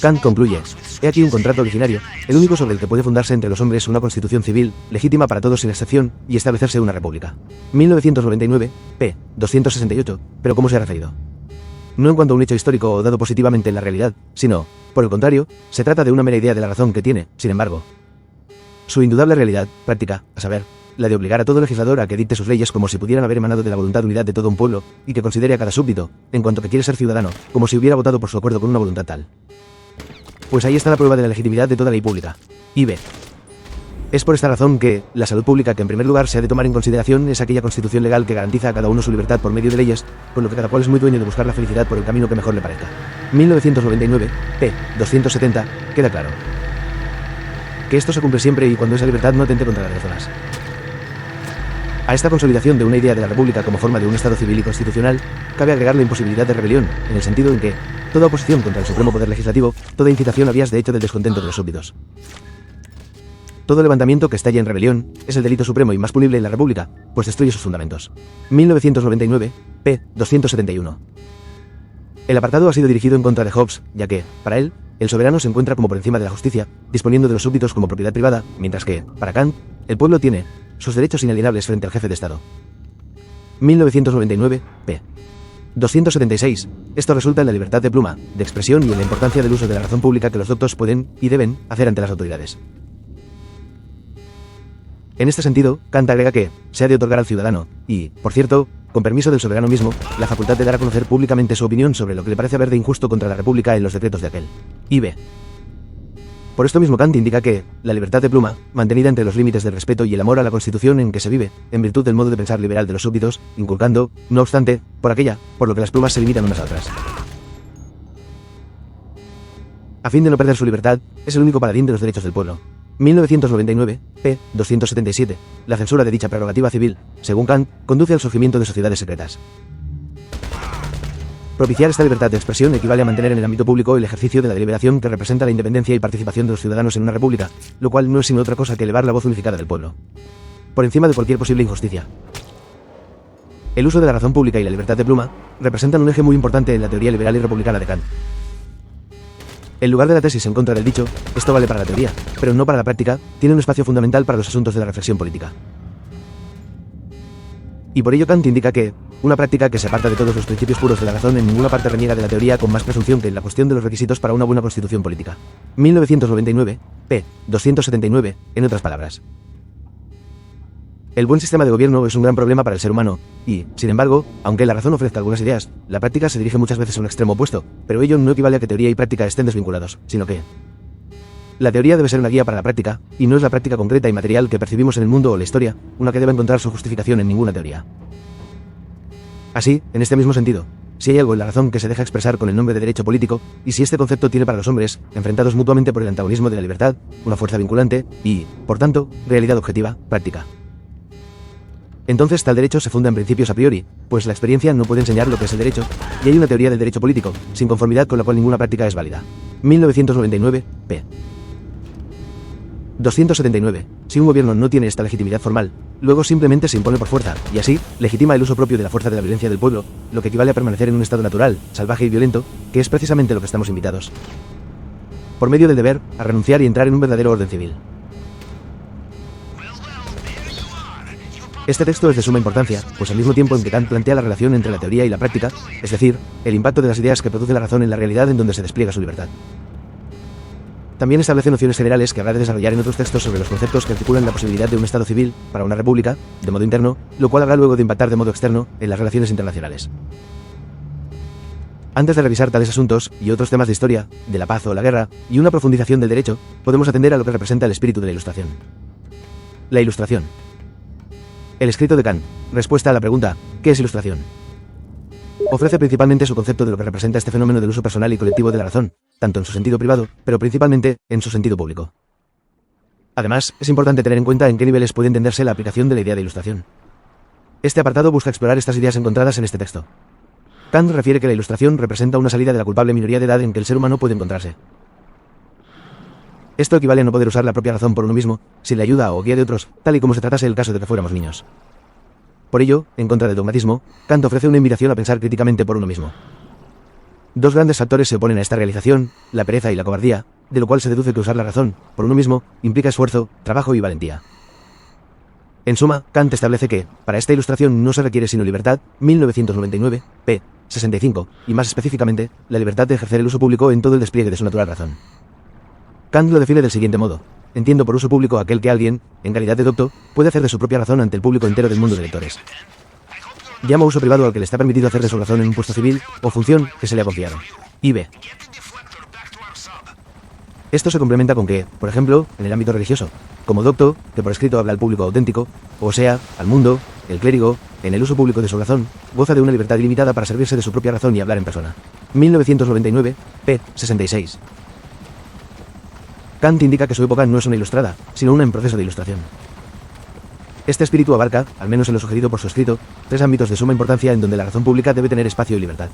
Kant concluye: he aquí un contrato originario, el único sobre el que puede fundarse entre los hombres una constitución civil, legítima para todos sin excepción, y establecerse una república. 1999, p. 268, pero ¿cómo se ha referido? No en cuanto a un hecho histórico o dado positivamente en la realidad, sino, por el contrario, se trata de una mera idea de la razón que tiene, sin embargo, su indudable realidad práctica, a saber, la de obligar a todo legislador a que dicte sus leyes como si pudieran haber emanado de la voluntad de unidad de todo un pueblo, y que considere a cada súbdito, en cuanto que quiere ser ciudadano, como si hubiera votado por su acuerdo con una voluntad tal. Pues ahí está la prueba de la legitimidad de toda ley pública. Y b. Es por esta razón que la salud pública que en primer lugar se ha de tomar en consideración es aquella constitución legal que garantiza a cada uno su libertad por medio de leyes, con lo que cada cual es muy dueño de buscar la felicidad por el camino que mejor le parezca. 1999, p. 270, queda claro. Que esto se cumple siempre y cuando esa libertad no atente contra las personas. A esta consolidación de una idea de la República como forma de un Estado civil y constitucional, cabe agregar la imposibilidad de rebelión, en el sentido en que toda oposición contra el supremo poder legislativo, toda incitación a vías de hecho del descontento de los súbditos. Todo levantamiento que estalle en rebelión es el delito supremo y más punible en la República, pues destruye sus fundamentos. 1999, p. 271. El apartado ha sido dirigido en contra de Hobbes, ya que, para él, el soberano se encuentra como por encima de la justicia, disponiendo de los súbditos como propiedad privada, mientras que, para Kant, el pueblo tiene sus derechos inalienables frente al jefe de Estado. 1999, p. 276. Esto resulta en la libertad de pluma, de expresión y en la importancia del uso de la razón pública que los doctos pueden y deben hacer ante las autoridades. En este sentido, Kant agrega que se ha de otorgar al ciudadano, y, por cierto, con permiso del soberano mismo, la facultad de dar a conocer públicamente su opinión sobre lo que le parece haber de injusto contra la República en los decretos de aquel. Y b. Por esto mismo Kant indica que la libertad de pluma, mantenida entre los límites del respeto y el amor a la Constitución en que se vive, en virtud del modo de pensar liberal de los súbditos, inculcando, no obstante, por aquella, por lo que las plumas se limitan unas a otras. A fin de no perder su libertad, es el único paladín de los derechos del pueblo. 1999, p. 277. La censura de dicha prerrogativa civil, según Kant, conduce al surgimiento de sociedades secretas. Propiciar esta libertad de expresión equivale a mantener en el ámbito público el ejercicio de la deliberación que representa la independencia y participación de los ciudadanos en una república, lo cual no es sino otra cosa que elevar la voz unificada del pueblo, por encima de cualquier posible injusticia. El uso de la razón pública y la libertad de pluma representan un eje muy importante en la teoría liberal y republicana de Kant. En lugar de la tesis en contra del dicho, esto vale para la teoría, pero no para la práctica, tiene un espacio fundamental para los asuntos de la reflexión política. Y por ello Kant indica que una práctica que se aparta de todos los principios puros de la razón en ninguna parte reniega de la teoría con más presunción que en la cuestión de los requisitos para una buena constitución política. 1999, p. 279, en otras palabras. El buen sistema de gobierno es un gran problema para el ser humano, y, sin embargo, aunque la razón ofrezca algunas ideas, la práctica se dirige muchas veces a un extremo opuesto, pero ello no equivale a que teoría y práctica estén desvinculados, sino que la teoría debe ser una guía para la práctica, y no es la práctica concreta y material que percibimos en el mundo o la historia, una que deba encontrar su justificación en ninguna teoría. Así, en este mismo sentido, si hay algo en la razón que se deja expresar con el nombre de derecho político, y si este concepto tiene para los hombres, enfrentados mutuamente por el antagonismo de la libertad, una fuerza vinculante, y, por tanto, realidad objetiva, práctica. Entonces tal derecho se funda en principios a priori, pues la experiencia no puede enseñar lo que es el derecho, y hay una teoría del derecho político, sin conformidad con la cual ninguna práctica es válida. 1999, p. 279. Si un gobierno no tiene esta legitimidad formal, luego simplemente se impone por fuerza, y así, legitima el uso propio de la fuerza de la violencia del pueblo, lo que equivale a permanecer en un estado natural, salvaje y violento, que es precisamente lo que estamos invitados. Por medio del deber, a renunciar y entrar en un verdadero orden civil. Este texto es de suma importancia, pues al mismo tiempo en que Kant plantea la relación entre la teoría y la práctica, es decir, el impacto de las ideas que produce la razón en la realidad en donde se despliega su libertad. También establece nociones generales que habrá de desarrollar en otros textos sobre los conceptos que articulan la posibilidad de un Estado civil, para una república, de modo interno, lo cual habrá luego de impactar de modo externo, en las relaciones internacionales. Antes de revisar tales asuntos, y otros temas de historia, de la paz o la guerra, y una profundización del derecho, podemos atender a lo que representa el espíritu de la Ilustración. La Ilustración. El escrito de Kant. Respuesta a la pregunta, ¿qué es ilustración? Ofrece principalmente su concepto de lo que representa este fenómeno del uso personal y colectivo de la razón, tanto en su sentido privado, pero principalmente en su sentido público. Además, es importante tener en cuenta en qué niveles puede entenderse la aplicación de la idea de ilustración. Este apartado busca explorar estas ideas encontradas en este texto. Kant refiere que la ilustración representa una salida de la culpable minoría de edad en que el ser humano puede encontrarse. Esto equivale a no poder usar la propia razón por uno mismo, sin la ayuda o guía de otros, tal y como se tratase el caso de que fuéramos niños. Por ello, en contra del dogmatismo, Kant ofrece una invitación a pensar críticamente por uno mismo. Dos grandes factores se oponen a esta realización, la pereza y la cobardía, de lo cual se deduce que usar la razón, por uno mismo, implica esfuerzo, trabajo y valentía. En suma, Kant establece que, para esta ilustración no se requiere sino libertad, 1999, p. 65, y más específicamente, la libertad de ejercer el uso público en todo el despliegue de su natural razón. Kant lo define del siguiente modo: entiendo por uso público aquel que alguien, en calidad de docto, puede hacer de su propia razón ante el público entero del mundo de lectores. Llamo uso privado al que le está permitido hacer de su razón en un puesto civil, o función, que se le ha confiado. Y b. Esto se complementa con que, por ejemplo, en el ámbito religioso, como docto, que por escrito habla al público auténtico, o sea, al mundo, el clérigo, en el uso público de su razón, goza de una libertad ilimitada para servirse de su propia razón y hablar en persona. 1999, p. 66. Kant indica que su época no es una ilustrada, sino una en proceso de ilustración. Este espíritu abarca, al menos en lo sugerido por su escrito, tres ámbitos de suma importancia en donde la razón pública debe tener espacio y libertad.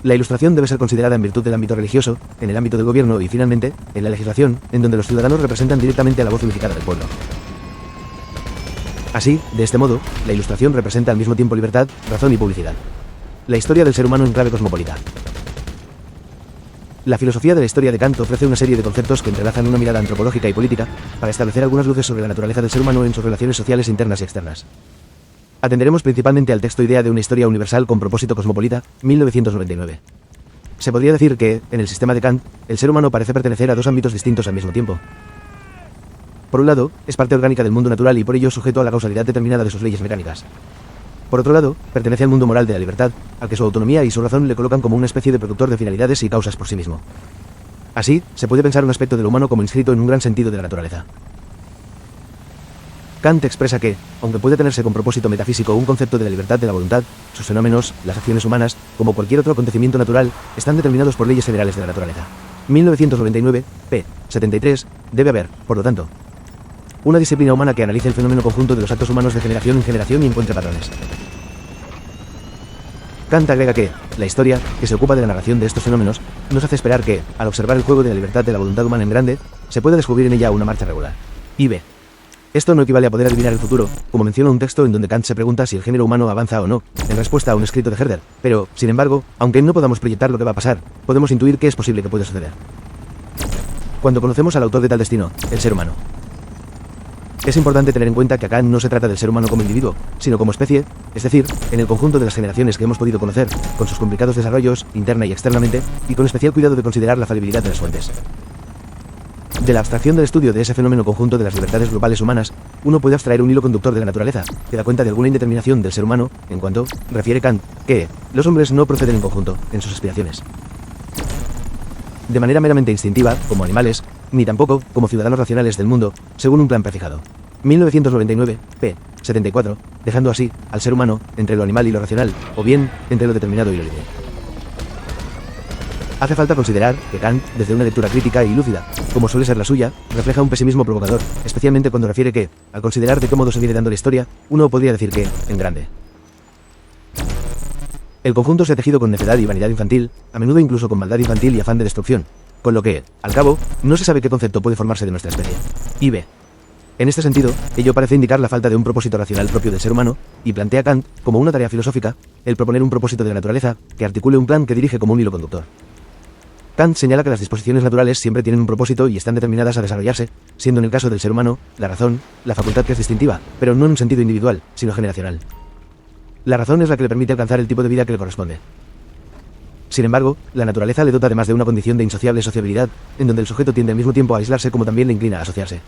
La ilustración debe ser considerada en virtud del ámbito religioso, en el ámbito del gobierno y, finalmente, en la legislación, en donde los ciudadanos representan directamente a la voz unificada del pueblo. Así, de este modo, la ilustración representa al mismo tiempo libertad, razón y publicidad. La historia del ser humano en clave cosmopolita. La filosofía de la historia de Kant ofrece una serie de conceptos que entrelazan una mirada antropológica y política para establecer algunas luces sobre la naturaleza del ser humano en sus relaciones sociales internas y externas. Atenderemos principalmente al texto Idea de una historia universal con propósito cosmopolita, 1999. Se podría decir que, en el sistema de Kant, el ser humano parece pertenecer a dos ámbitos distintos al mismo tiempo. Por un lado, es parte orgánica del mundo natural y por ello sujeto a la causalidad determinada de sus leyes mecánicas. Por otro lado, pertenece al mundo moral de la libertad, al que su autonomía y su razón le colocan como una especie de productor de finalidades y causas por sí mismo. Así, se puede pensar un aspecto del humano como inscrito en un gran sentido de la naturaleza. Kant expresa que, aunque puede tenerse con propósito metafísico un concepto de la libertad de la voluntad, sus fenómenos, las acciones humanas, como cualquier otro acontecimiento natural, están determinados por leyes generales de la naturaleza. 1999, p. 73, debe haber, por lo tanto, una disciplina humana que analice el fenómeno conjunto de los actos humanos de generación en generación y encuentre patrones. Kant agrega que, la historia, que se ocupa de la narración de estos fenómenos, nos hace esperar que, al observar el juego de la libertad de la voluntad humana en grande, se puede descubrir en ella una marcha regular. Y b. Esto no equivale a poder adivinar el futuro, como menciona un texto en donde Kant se pregunta si el género humano avanza o no, en respuesta a un escrito de Herder, pero, sin embargo, aunque no podamos proyectar lo que va a pasar, podemos intuir que es posible que pueda suceder. Cuando conocemos al autor de tal destino, el ser humano. Es importante tener en cuenta que acá no se trata del ser humano como individuo, sino como especie, es decir, en el conjunto de las generaciones que hemos podido conocer, con sus complicados desarrollos, interna y externamente, y con especial cuidado de considerar la falibilidad de las fuentes. De la abstracción del estudio de ese fenómeno conjunto de las libertades globales humanas, uno puede abstraer un hilo conductor de la naturaleza, que da cuenta de alguna indeterminación del ser humano, en cuanto, refiere Kant, que los hombres no proceden en conjunto, en sus aspiraciones. De manera meramente instintiva, como animales, ni tampoco como ciudadanos racionales del mundo, según un plan prefijado. 1999, p. 74, dejando así al ser humano entre lo animal y lo racional, o bien entre lo determinado y lo libre. Hace falta considerar que Kant, desde una lectura crítica y lúcida, como suele ser la suya, refleja un pesimismo provocador, especialmente cuando refiere que, al considerar de qué modo se viene dando la historia, uno podría decir que, en grande, el conjunto se ha tejido con necedad y vanidad infantil, a menudo incluso con maldad infantil y afán de destrucción, con lo que, al cabo, no se sabe qué concepto puede formarse de nuestra especie. Y b. En este sentido, ello parece indicar la falta de un propósito racional propio del ser humano, y plantea Kant, como una tarea filosófica, el proponer un propósito de la naturaleza que articule un plan que dirige como un hilo conductor. Kant señala que las disposiciones naturales siempre tienen un propósito y están determinadas a desarrollarse, siendo en el caso del ser humano, la razón, la facultad que es distintiva, pero no en un sentido individual, sino generacional. La razón es la que le permite alcanzar el tipo de vida que le corresponde. Sin embargo, la naturaleza le dota además de una condición de insociable sociabilidad, en donde el sujeto tiende al mismo tiempo a aislarse como también le inclina a asociarse.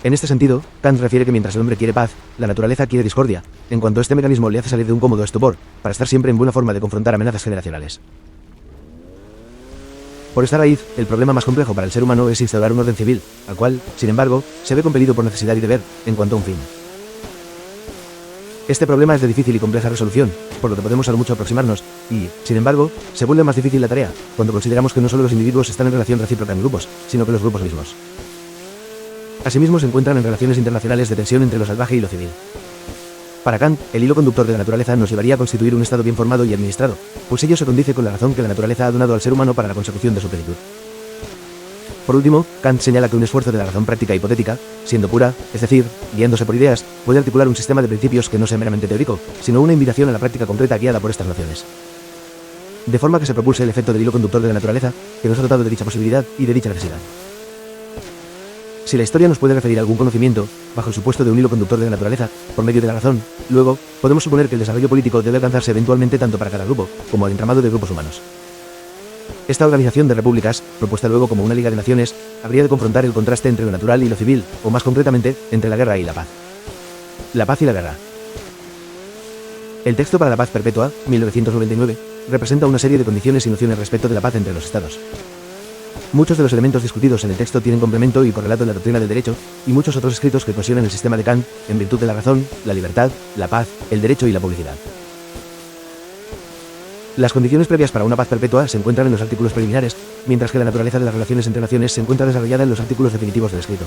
En este sentido, Kant refiere que mientras el hombre quiere paz, la naturaleza quiere discordia, en cuanto este mecanismo le hace salir de un cómodo estupor, para estar siempre en buena forma de confrontar amenazas generacionales. Por esta raíz, el problema más complejo para el ser humano es instaurar un orden civil, al cual, sin embargo, se ve compelido por necesidad y deber, en cuanto a un fin. Este problema es de difícil y compleja resolución, por lo que podemos a lo mucho aproximarnos, y, sin embargo, se vuelve más difícil la tarea, cuando consideramos que no solo los individuos están en relación recíproca en grupos, sino que los grupos mismos. Asimismo se encuentran en relaciones internacionales de tensión entre lo salvaje y lo civil. Para Kant, el hilo conductor de la naturaleza nos llevaría a constituir un estado bien formado y administrado, pues ello se condice con la razón que la naturaleza ha donado al ser humano para la consecución de su plenitud. Por último, Kant señala que un esfuerzo de la razón práctica hipotética, siendo pura, es decir, guiándose por ideas, puede articular un sistema de principios que no sea meramente teórico, sino una invitación a la práctica concreta guiada por estas nociones. De forma que se propulse el efecto del hilo conductor de la naturaleza, que nos ha dotado de dicha posibilidad y de dicha necesidad. Si la historia nos puede referir a algún conocimiento, bajo el supuesto de un hilo conductor de la naturaleza, por medio de la razón, luego, podemos suponer que el desarrollo político debe alcanzarse eventualmente tanto para cada grupo, como el entramado de grupos humanos. Esta organización de repúblicas, propuesta luego como una liga de naciones, habría de confrontar el contraste entre lo natural y lo civil, o más concretamente, entre la guerra y la paz. La paz y la guerra. El texto para la paz perpetua, 1999, representa una serie de condiciones y nociones respecto de la paz entre los estados. Muchos de los elementos discutidos en el texto tienen complemento y correlato en la doctrina del derecho, y muchos otros escritos que cohesionan el sistema de Kant, en virtud de la razón, la libertad, la paz, el derecho y la publicidad. Las condiciones previas para una paz perpetua se encuentran en los artículos preliminares, mientras que la naturaleza de las relaciones entre naciones se encuentra desarrollada en los artículos definitivos del escrito.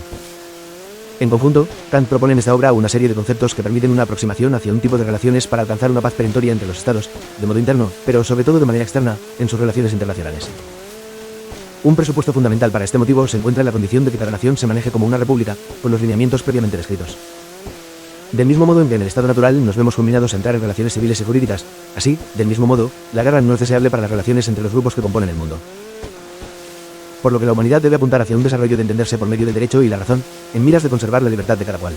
En conjunto, Kant propone en esta obra una serie de conceptos que permiten una aproximación hacia un tipo de relaciones para alcanzar una paz perentoria entre los estados, de modo interno, pero sobre todo de manera externa, en sus relaciones internacionales. Un presupuesto fundamental para este motivo se encuentra en la condición de que cada nación se maneje como una república, con los lineamientos previamente descritos. Del mismo modo en que en el estado natural nos vemos combinados a entrar en relaciones civiles y jurídicas, así, del mismo modo, la guerra no es deseable para las relaciones entre los grupos que componen el mundo. Por lo que la humanidad debe apuntar hacia un desarrollo de entenderse por medio del derecho y la razón, en miras de conservar la libertad de cada cual.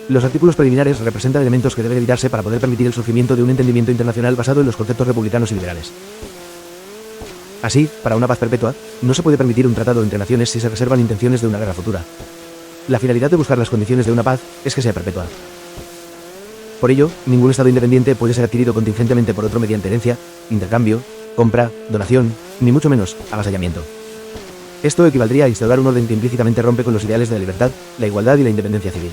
Los artículos preliminares representan elementos que deben evitarse para poder permitir el surgimiento de un entendimiento internacional basado en los conceptos republicanos y liberales. Así, para una paz perpetua, no se puede permitir un tratado entre naciones si se reservan intenciones de una guerra futura. La finalidad de buscar las condiciones de una paz es que sea perpetua. Por ello, ningún Estado independiente puede ser adquirido contingentemente por otro mediante herencia, intercambio, compra, donación, ni mucho menos, avasallamiento. Esto equivaldría a instaurar un orden que implícitamente rompe con los ideales de la libertad, la igualdad y la independencia civil.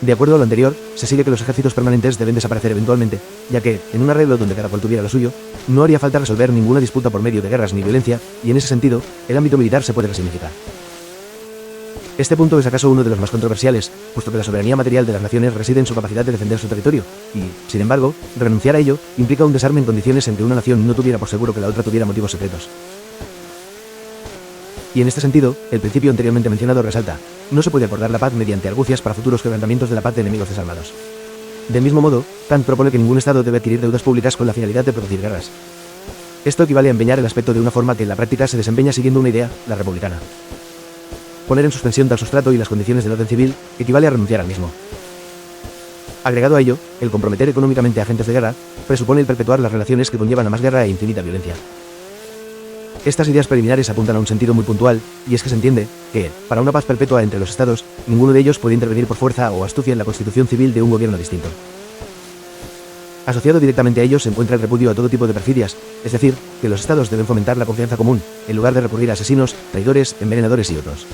De acuerdo a lo anterior, se sigue que los ejércitos permanentes deben desaparecer eventualmente, ya que, en un arreglo donde cada cual tuviera lo suyo, no haría falta resolver ninguna disputa por medio de guerras ni violencia, y en ese sentido, el ámbito militar se puede resignificar. Este punto es acaso uno de los más controversiales, puesto que la soberanía material de las naciones reside en su capacidad de defender su territorio, y, sin embargo, renunciar a ello implica un desarme en condiciones en que una nación no tuviera por seguro que la otra tuviera motivos secretos. Y en este sentido, el principio anteriormente mencionado resalta: no se puede acordar la paz mediante argucias para futuros quebrantamientos de la paz de enemigos desarmados. Del mismo modo, Kant propone que ningún Estado debe adquirir deudas públicas con la finalidad de producir guerras. Esto equivale a empeñar el aspecto de una forma que en la práctica se desempeña siguiendo una idea, la republicana. Poner en suspensión tal sustrato y las condiciones del orden civil equivale a renunciar al mismo. Agregado a ello, el comprometer económicamente a agentes de guerra presupone el perpetuar las relaciones que conllevan a más guerra e infinita violencia. Estas ideas preliminares apuntan a un sentido muy puntual, y es que se entiende que, para una paz perpetua entre los estados, ninguno de ellos puede intervenir por fuerza o astucia en la constitución civil de un gobierno distinto. Asociado directamente a ello se encuentra el repudio a todo tipo de perfidias, es decir, que los estados deben fomentar la confianza común, en lugar de recurrir a asesinos, traidores, envenenadores y otros.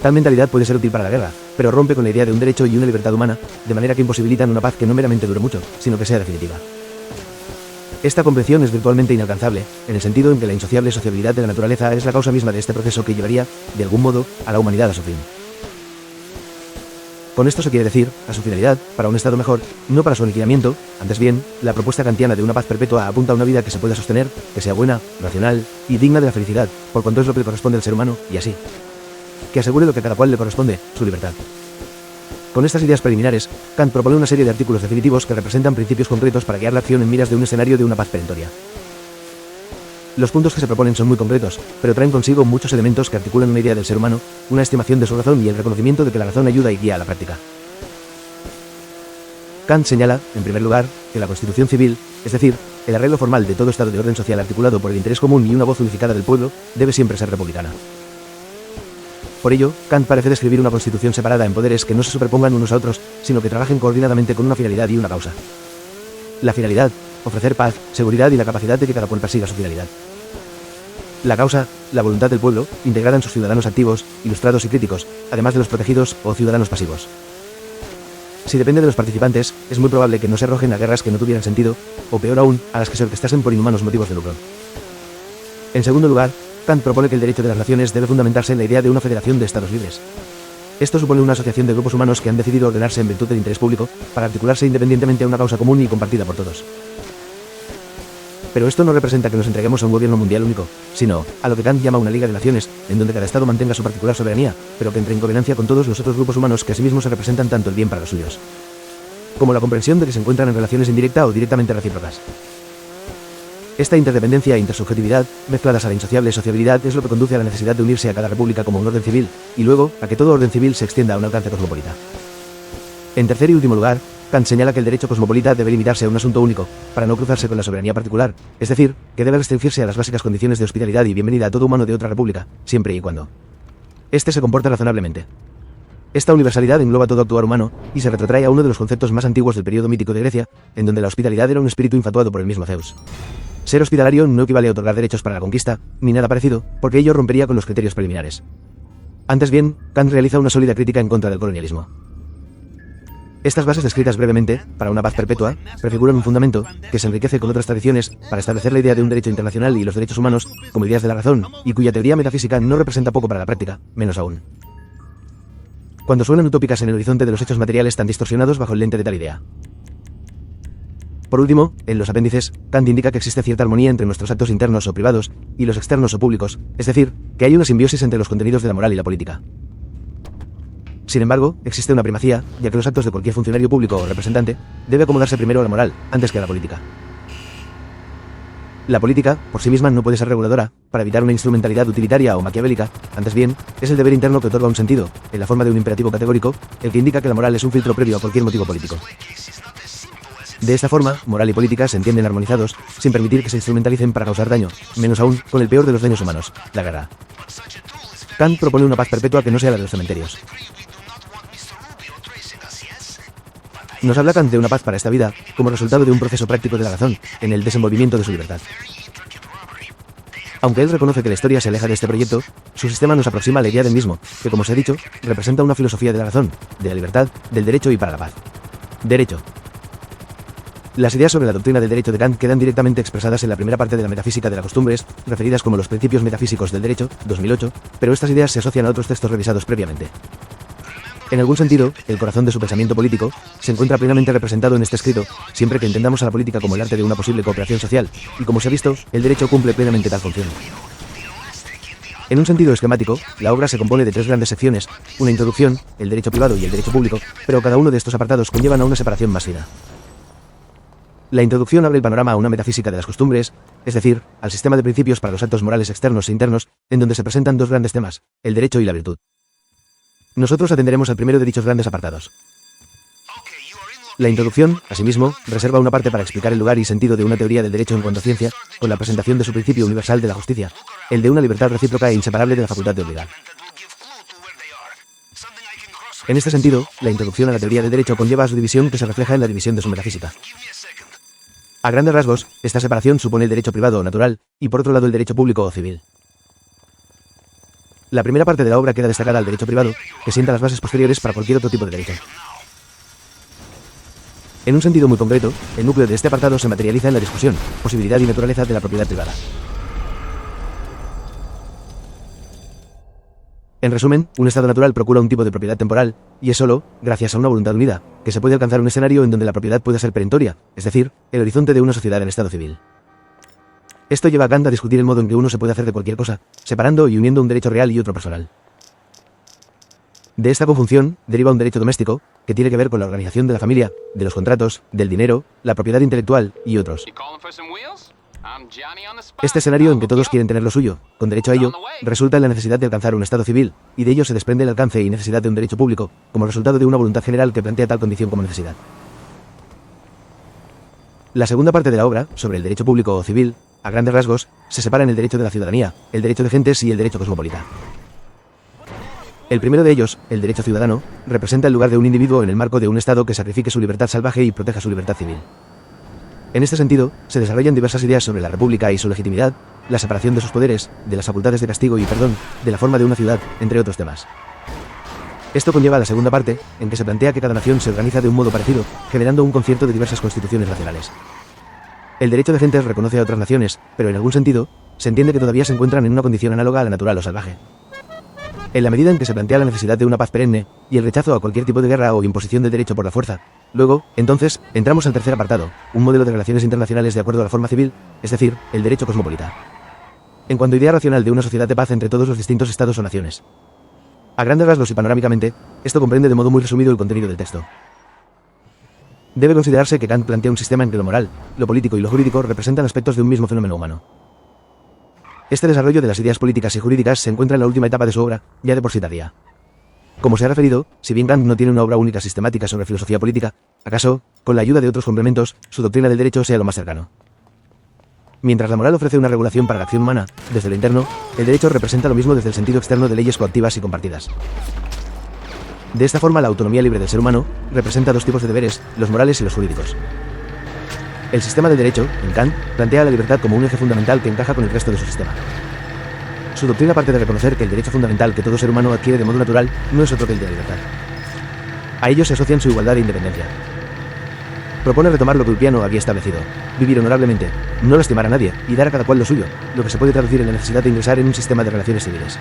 Tal mentalidad puede ser útil para la guerra, pero rompe con la idea de un derecho y una libertad humana, de manera que imposibilitan una paz que no meramente dure mucho, sino que sea definitiva. Esta comprensión es virtualmente inalcanzable, en el sentido en que la insociable sociabilidad de la naturaleza es la causa misma de este proceso que llevaría, de algún modo, a la humanidad a su fin. Con esto se quiere decir, a su finalidad, para un estado mejor, no para su aniquilamiento. Antes bien, la propuesta kantiana de una paz perpetua apunta a una vida que se pueda sostener, que sea buena, racional y digna de la felicidad, por cuanto es lo que le corresponde al ser humano, y así. Que asegure lo que a cada cual le corresponde, su libertad. Con estas ideas preliminares, Kant propone una serie de artículos definitivos que representan principios concretos para guiar la acción en miras de un escenario de una paz perentoria. Los puntos que se proponen son muy concretos, pero traen consigo muchos elementos que articulan una idea del ser humano, una estimación de su razón y el reconocimiento de que la razón ayuda y guía a la práctica. Kant señala, en primer lugar, que la constitución civil, es decir, el arreglo formal de todo estado de orden social articulado por el interés común y una voz unificada del pueblo, debe siempre ser republicana. Por ello, Kant parece describir una constitución separada en poderes que no se superpongan unos a otros, sino que trabajen coordinadamente con una finalidad y una causa. La finalidad: ofrecer paz, seguridad y la capacidad de que cada cual persiga su finalidad. La causa: la voluntad del pueblo, integrada en sus ciudadanos activos, ilustrados y críticos, además de los protegidos o ciudadanos pasivos. Si depende de los participantes, es muy probable que no se arrojen a guerras que no tuvieran sentido, o peor aún, a las que se orquestasen por inhumanos motivos de lucro. En segundo lugar, Kant propone que el derecho de las naciones debe fundamentarse en la idea de una federación de estados libres. Esto supone una asociación de grupos humanos que han decidido ordenarse en virtud del interés público, para articularse independientemente a una causa común y compartida por todos. Pero esto no representa que nos entreguemos a un gobierno mundial único, sino a lo que Kant llama una liga de naciones, en donde cada estado mantenga su particular soberanía, pero que entre en conveniencia con todos los otros grupos humanos que asimismo se representan tanto el bien para los suyos, como la comprensión de que se encuentran en relaciones indirecta o directamente recíprocas. Esta interdependencia e intersubjetividad, mezcladas a la insociable sociabilidad, es lo que conduce a la necesidad de unirse a cada república como un orden civil, y luego, a que todo orden civil se extienda a un alcance cosmopolita. En tercer y último lugar, Kant señala que el derecho cosmopolita debe limitarse a un asunto único, para no cruzarse con la soberanía particular, es decir, que debe restringirse a las básicas condiciones de hospitalidad y bienvenida a todo humano de otra república, siempre y cuando éste se comporte razonablemente. Esta universalidad engloba todo actuar humano, y se retrotrae a uno de los conceptos más antiguos del periodo mítico de Grecia, en donde la hospitalidad era un espíritu infatuado por el mismo Zeus. Ser hospitalario no equivale a otorgar derechos para la conquista, ni nada parecido, porque ello rompería con los criterios preliminares. Antes bien, Kant realiza una sólida crítica en contra del colonialismo. Estas bases descritas brevemente, para una paz perpetua, prefiguran un fundamento, que se enriquece con otras tradiciones, para establecer la idea de un derecho internacional y los derechos humanos, como ideas de la razón, y cuya teoría metafísica no representa poco para la práctica, menos aún cuando suenan utópicas en el horizonte de los hechos materiales tan distorsionados bajo el lente de tal idea. Por último, en los apéndices, Kant indica que existe cierta armonía entre nuestros actos internos o privados, y los externos o públicos, es decir, que hay una simbiosis entre los contenidos de la moral y la política. Sin embargo, existe una primacía, ya que los actos de cualquier funcionario público o representante debe acomodarse primero a la moral, antes que a la política. La política, por sí misma, no puede ser reguladora, para evitar una instrumentalidad utilitaria o maquiavélica. Antes bien, es el deber interno que otorga un sentido, en la forma de un imperativo categórico, el que indica que la moral es un filtro previo a cualquier motivo político. De esta forma, moral y política se entienden armonizados, sin permitir que se instrumentalicen para causar daño, menos aún, con el peor de los daños humanos, la guerra. Kant propone una paz perpetua que no sea la de los cementerios. Nos habla Kant de una paz para esta vida, como resultado de un proceso práctico de la razón, en el desenvolvimiento de su libertad. Aunque él reconoce que la historia se aleja de este proyecto, su sistema nos aproxima a la idea del mismo, que como se ha dicho, representa una filosofía de la razón, de la libertad, del derecho y para la paz. Derecho. Las ideas sobre la doctrina del derecho de Kant quedan directamente expresadas en la primera parte de la metafísica de las costumbres, referidas como los principios metafísicos del derecho, 2008, pero estas ideas se asocian a otros textos revisados previamente. En algún sentido, el corazón de su pensamiento político se encuentra plenamente representado en este escrito, siempre que entendamos a la política como el arte de una posible cooperación social, y como se ha visto, el derecho cumple plenamente tal función. En un sentido esquemático, la obra se compone de tres grandes secciones: una introducción, el derecho privado y el derecho público, pero cada uno de estos apartados conllevan a una separación más fina. La introducción abre el panorama a una metafísica de las costumbres, es decir, al sistema de principios para los actos morales externos e internos, en donde se presentan dos grandes temas, el derecho y la virtud. Nosotros atenderemos al primero de dichos grandes apartados. La introducción, asimismo, reserva una parte para explicar el lugar y sentido de una teoría del derecho en cuanto a ciencia, con la presentación de su principio universal de la justicia, el de una libertad recíproca e inseparable de la facultad de obligar. En este sentido, la introducción a la teoría del derecho conlleva a su división que se refleja en la división de su metafísica. A grandes rasgos, esta separación supone el derecho privado o natural, y por otro lado el derecho público o civil. La primera parte de la obra queda destacada al derecho privado, que sienta las bases posteriores para cualquier otro tipo de derecho. En un sentido muy concreto, el núcleo de este apartado se materializa en la discusión, posibilidad y naturaleza de la propiedad privada. En resumen, un estado natural procura un tipo de propiedad temporal, y es solo, gracias a una voluntad unida, que se puede alcanzar un escenario en donde la propiedad pueda ser perentoria, es decir, el horizonte de una sociedad en estado civil. Esto lleva a Kant a discutir el modo en que uno se puede hacer de cualquier cosa, separando y uniendo un derecho real y otro personal. De esta conjunción deriva un derecho doméstico, que tiene que ver con la organización de la familia, de los contratos, del dinero, la propiedad intelectual y otros. Este escenario en que todos quieren tener lo suyo, con derecho a ello, resulta en la necesidad de alcanzar un estado civil, y de ello se desprende el alcance y necesidad de un derecho público, como resultado de una voluntad general que plantea tal condición como necesidad. La segunda parte de la obra, sobre el derecho público o civil, a grandes rasgos, se separa en el derecho de la ciudadanía, el derecho de gentes y el derecho cosmopolita. El primero de ellos, el derecho ciudadano, representa el lugar de un individuo en el marco de un Estado que sacrifique su libertad salvaje y proteja su libertad civil. En este sentido, se desarrollan diversas ideas sobre la república y su legitimidad, la separación de sus poderes, de las facultades de castigo y perdón, de la forma de una ciudad, entre otros temas. Esto conlleva a la segunda parte, en que se plantea que cada nación se organiza de un modo parecido, generando un concierto de diversas constituciones nacionales. El derecho de gentes reconoce a otras naciones, pero en algún sentido, se entiende que todavía se encuentran en una condición análoga a la natural o salvaje. En la medida en que se plantea la necesidad de una paz perenne, y el rechazo a cualquier tipo de guerra o imposición del derecho por la fuerza, luego, entonces, entramos al tercer apartado, un modelo de relaciones internacionales de acuerdo a la forma civil, es decir, el derecho cosmopolita. En cuanto a idea racional de una sociedad de paz entre todos los distintos estados o naciones. A grandes rasgos y panorámicamente, esto comprende de modo muy resumido el contenido del texto. Debe considerarse que Kant plantea un sistema en que lo moral, lo político y lo jurídico representan aspectos de un mismo fenómeno humano. Este desarrollo de las ideas políticas y jurídicas se encuentra en la última etapa de su obra, ya de por sí tardía. Como se ha referido, si bien Kant no tiene una obra única sistemática sobre filosofía política, acaso, con la ayuda de otros complementos, su doctrina del derecho sea lo más cercano. Mientras la moral ofrece una regulación para la acción humana, desde lo interno, el derecho representa lo mismo desde el sentido externo de leyes coactivas y compartidas. De esta forma, la autonomía libre del ser humano representa dos tipos de deberes, los morales y los jurídicos. El sistema del derecho, en Kant, plantea la libertad como un eje fundamental que encaja con el resto de su sistema. Su doctrina parte de reconocer que el derecho fundamental que todo ser humano adquiere de modo natural no es otro que el de la libertad. A ello se asocian su igualdad e independencia. Propone retomar lo que Ulpiano había establecido, vivir honorablemente, no lastimar a nadie y dar a cada cual lo suyo, lo que se puede traducir en la necesidad de ingresar en un sistema de relaciones civiles.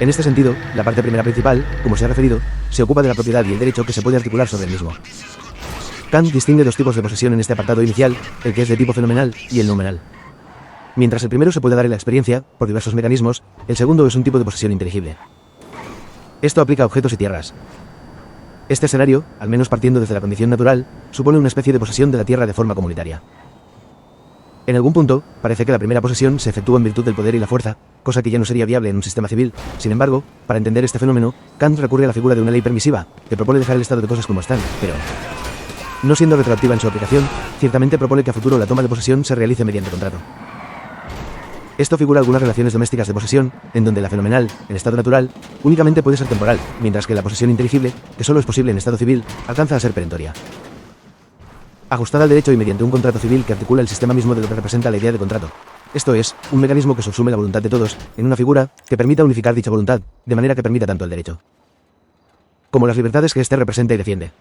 En este sentido, la parte primera principal, como se ha referido, se ocupa de la propiedad y el derecho que se puede articular sobre el mismo. Kant distingue dos tipos de posesión en este apartado inicial, el que es de tipo fenomenal y el noumenal. Mientras el primero se puede dar en la experiencia, por diversos mecanismos, el segundo es un tipo de posesión inteligible. Esto aplica a objetos y tierras. Este escenario, al menos partiendo desde la condición natural, supone una especie de posesión de la tierra de forma comunitaria. En algún punto, parece que la primera posesión se efectúa en virtud del poder y la fuerza, cosa que ya no sería viable en un sistema civil. Sin embargo, para entender este fenómeno, Kant recurre a la figura de una ley permisiva, que propone dejar el estado de cosas como están, pero, no siendo retroactiva en su aplicación, ciertamente propone que a futuro la toma de posesión se realice mediante contrato. Esto figura algunas relaciones domésticas de posesión, en donde la fenomenal, en estado natural, únicamente puede ser temporal, mientras que la posesión inteligible, que solo es posible en estado civil, alcanza a ser perentoria. Ajustada al derecho y mediante un contrato civil que articula el sistema mismo de lo que representa la idea de contrato. Esto es, un mecanismo que subsume la voluntad de todos, en una figura, que permita unificar dicha voluntad, de manera que permita tanto el derecho como las libertades que éste representa y defiende.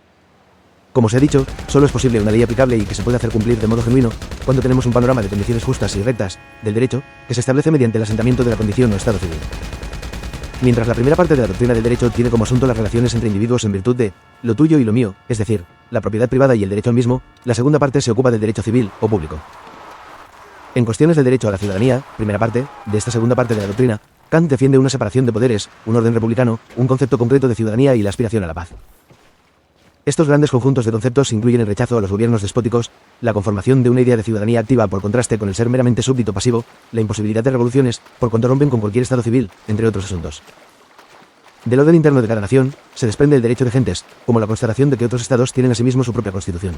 Como se ha dicho, solo es posible una ley aplicable y que se puede hacer cumplir de modo genuino, cuando tenemos un panorama de condiciones justas y rectas, del derecho, que se establece mediante el asentamiento de la condición o estado civil. Mientras la primera parte de la doctrina del derecho tiene como asunto las relaciones entre individuos en virtud de lo tuyo y lo mío, es decir, la propiedad privada y el derecho al mismo, la segunda parte se ocupa del derecho civil o público. En cuestiones del derecho a la ciudadanía, primera parte, de esta segunda parte de la doctrina, Kant defiende una separación de poderes, un orden republicano, un concepto concreto de ciudadanía y la aspiración a la paz. Estos grandes conjuntos de conceptos incluyen el rechazo a los gobiernos despóticos, la conformación de una idea de ciudadanía activa por contraste con el ser meramente súbdito pasivo, la imposibilidad de revoluciones, por cuanto rompen con cualquier estado civil, entre otros asuntos. Del orden interno de cada nación, se desprende el derecho de gentes, como la constatación de que otros estados tienen asimismo su propia constitución.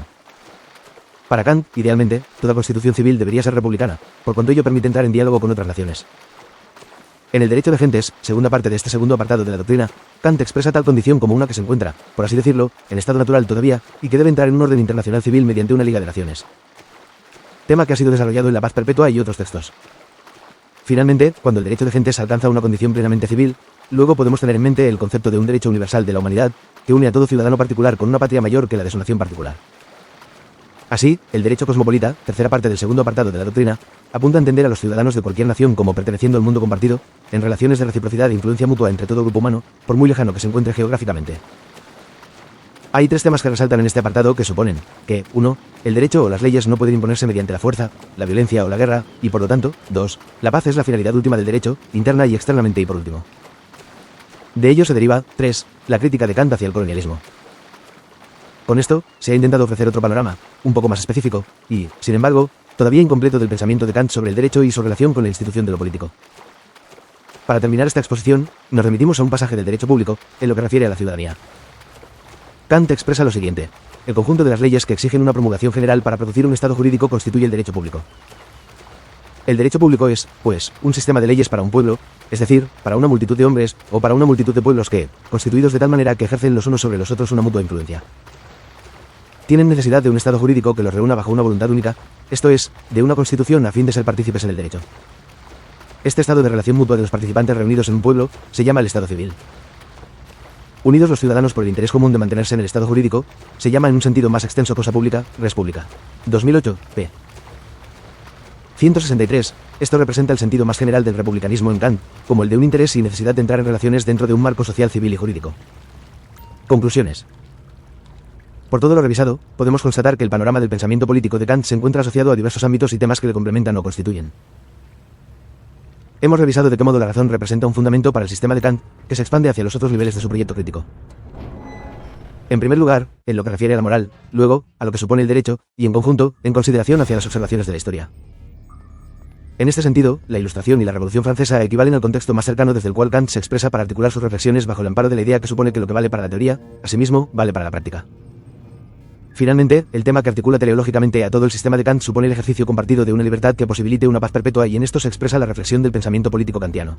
Para Kant, idealmente, toda constitución civil debería ser republicana, por cuanto ello permite entrar en diálogo con otras naciones. En el derecho de gentes, segunda parte de este segundo apartado de la doctrina, Kant expresa tal condición como una que se encuentra, por así decirlo, en estado natural todavía, y que debe entrar en un orden internacional civil mediante una liga de naciones. Tema que ha sido desarrollado en La paz perpetua y otros textos. Finalmente, cuando el derecho de gentes alcanza una condición plenamente civil, luego podemos tener en mente el concepto de un derecho universal de la humanidad, que une a todo ciudadano particular con una patria mayor que la de su nación particular. Así, el derecho cosmopolita, tercera parte del segundo apartado de la doctrina, apunta a entender a los ciudadanos de cualquier nación como perteneciendo al mundo compartido, en relaciones de reciprocidad e influencia mutua entre todo grupo humano, por muy lejano que se encuentre geográficamente. Hay 3 temas que resaltan en este apartado que suponen que, 1, el derecho o las leyes no pueden imponerse mediante la fuerza, la violencia o la guerra, y por lo tanto, 2, la paz es la finalidad última del derecho, interna y externamente, y por último. De ello se deriva, 3, la crítica de Kant hacia el colonialismo. Con esto, se ha intentado ofrecer otro panorama, un poco más específico, y, sin embargo, todavía incompleto del pensamiento de Kant sobre el derecho y su relación con la institución de lo político. Para terminar esta exposición, nos remitimos a un pasaje del derecho público, en lo que refiere a la ciudadanía. Kant expresa lo siguiente: el conjunto de las leyes que exigen una promulgación general para producir un estado jurídico constituye el derecho público. El derecho público es, pues, un sistema de leyes para un pueblo, es decir, para una multitud de hombres, o para una multitud de pueblos que, constituidos de tal manera que ejercen los unos sobre los otros una mutua influencia. Tienen necesidad de un estado jurídico que los reúna bajo una voluntad única, esto es, de una constitución a fin de ser partícipes en el derecho. Este estado de relación mutua de los participantes reunidos en un pueblo se llama el estado civil. Unidos los ciudadanos por el interés común de mantenerse en el estado jurídico, se llama en un sentido más extenso cosa pública, res publica. 2008, p. 163. Esto representa el sentido más general del republicanismo en Kant, como el de un interés sin necesidad de entrar en relaciones dentro de un marco social, civil y jurídico. Conclusiones. Por todo lo revisado, podemos constatar que el panorama del pensamiento político de Kant se encuentra asociado a diversos ámbitos y temas que le complementan o constituyen. Hemos revisado de qué modo la razón representa un fundamento para el sistema de Kant, que se expande hacia los otros niveles de su proyecto crítico. En primer lugar, en lo que refiere a la moral, luego, a lo que supone el derecho, y en conjunto, en consideración hacia las observaciones de la historia. En este sentido, la Ilustración y la Revolución Francesa equivalen al contexto más cercano desde el cual Kant se expresa para articular sus reflexiones bajo el amparo de la idea que supone que lo que vale para la teoría, asimismo, vale para la práctica. Finalmente, el tema que articula teleológicamente a todo el sistema de Kant supone el ejercicio compartido de una libertad que posibilite una paz perpetua, y en esto se expresa la reflexión del pensamiento político kantiano.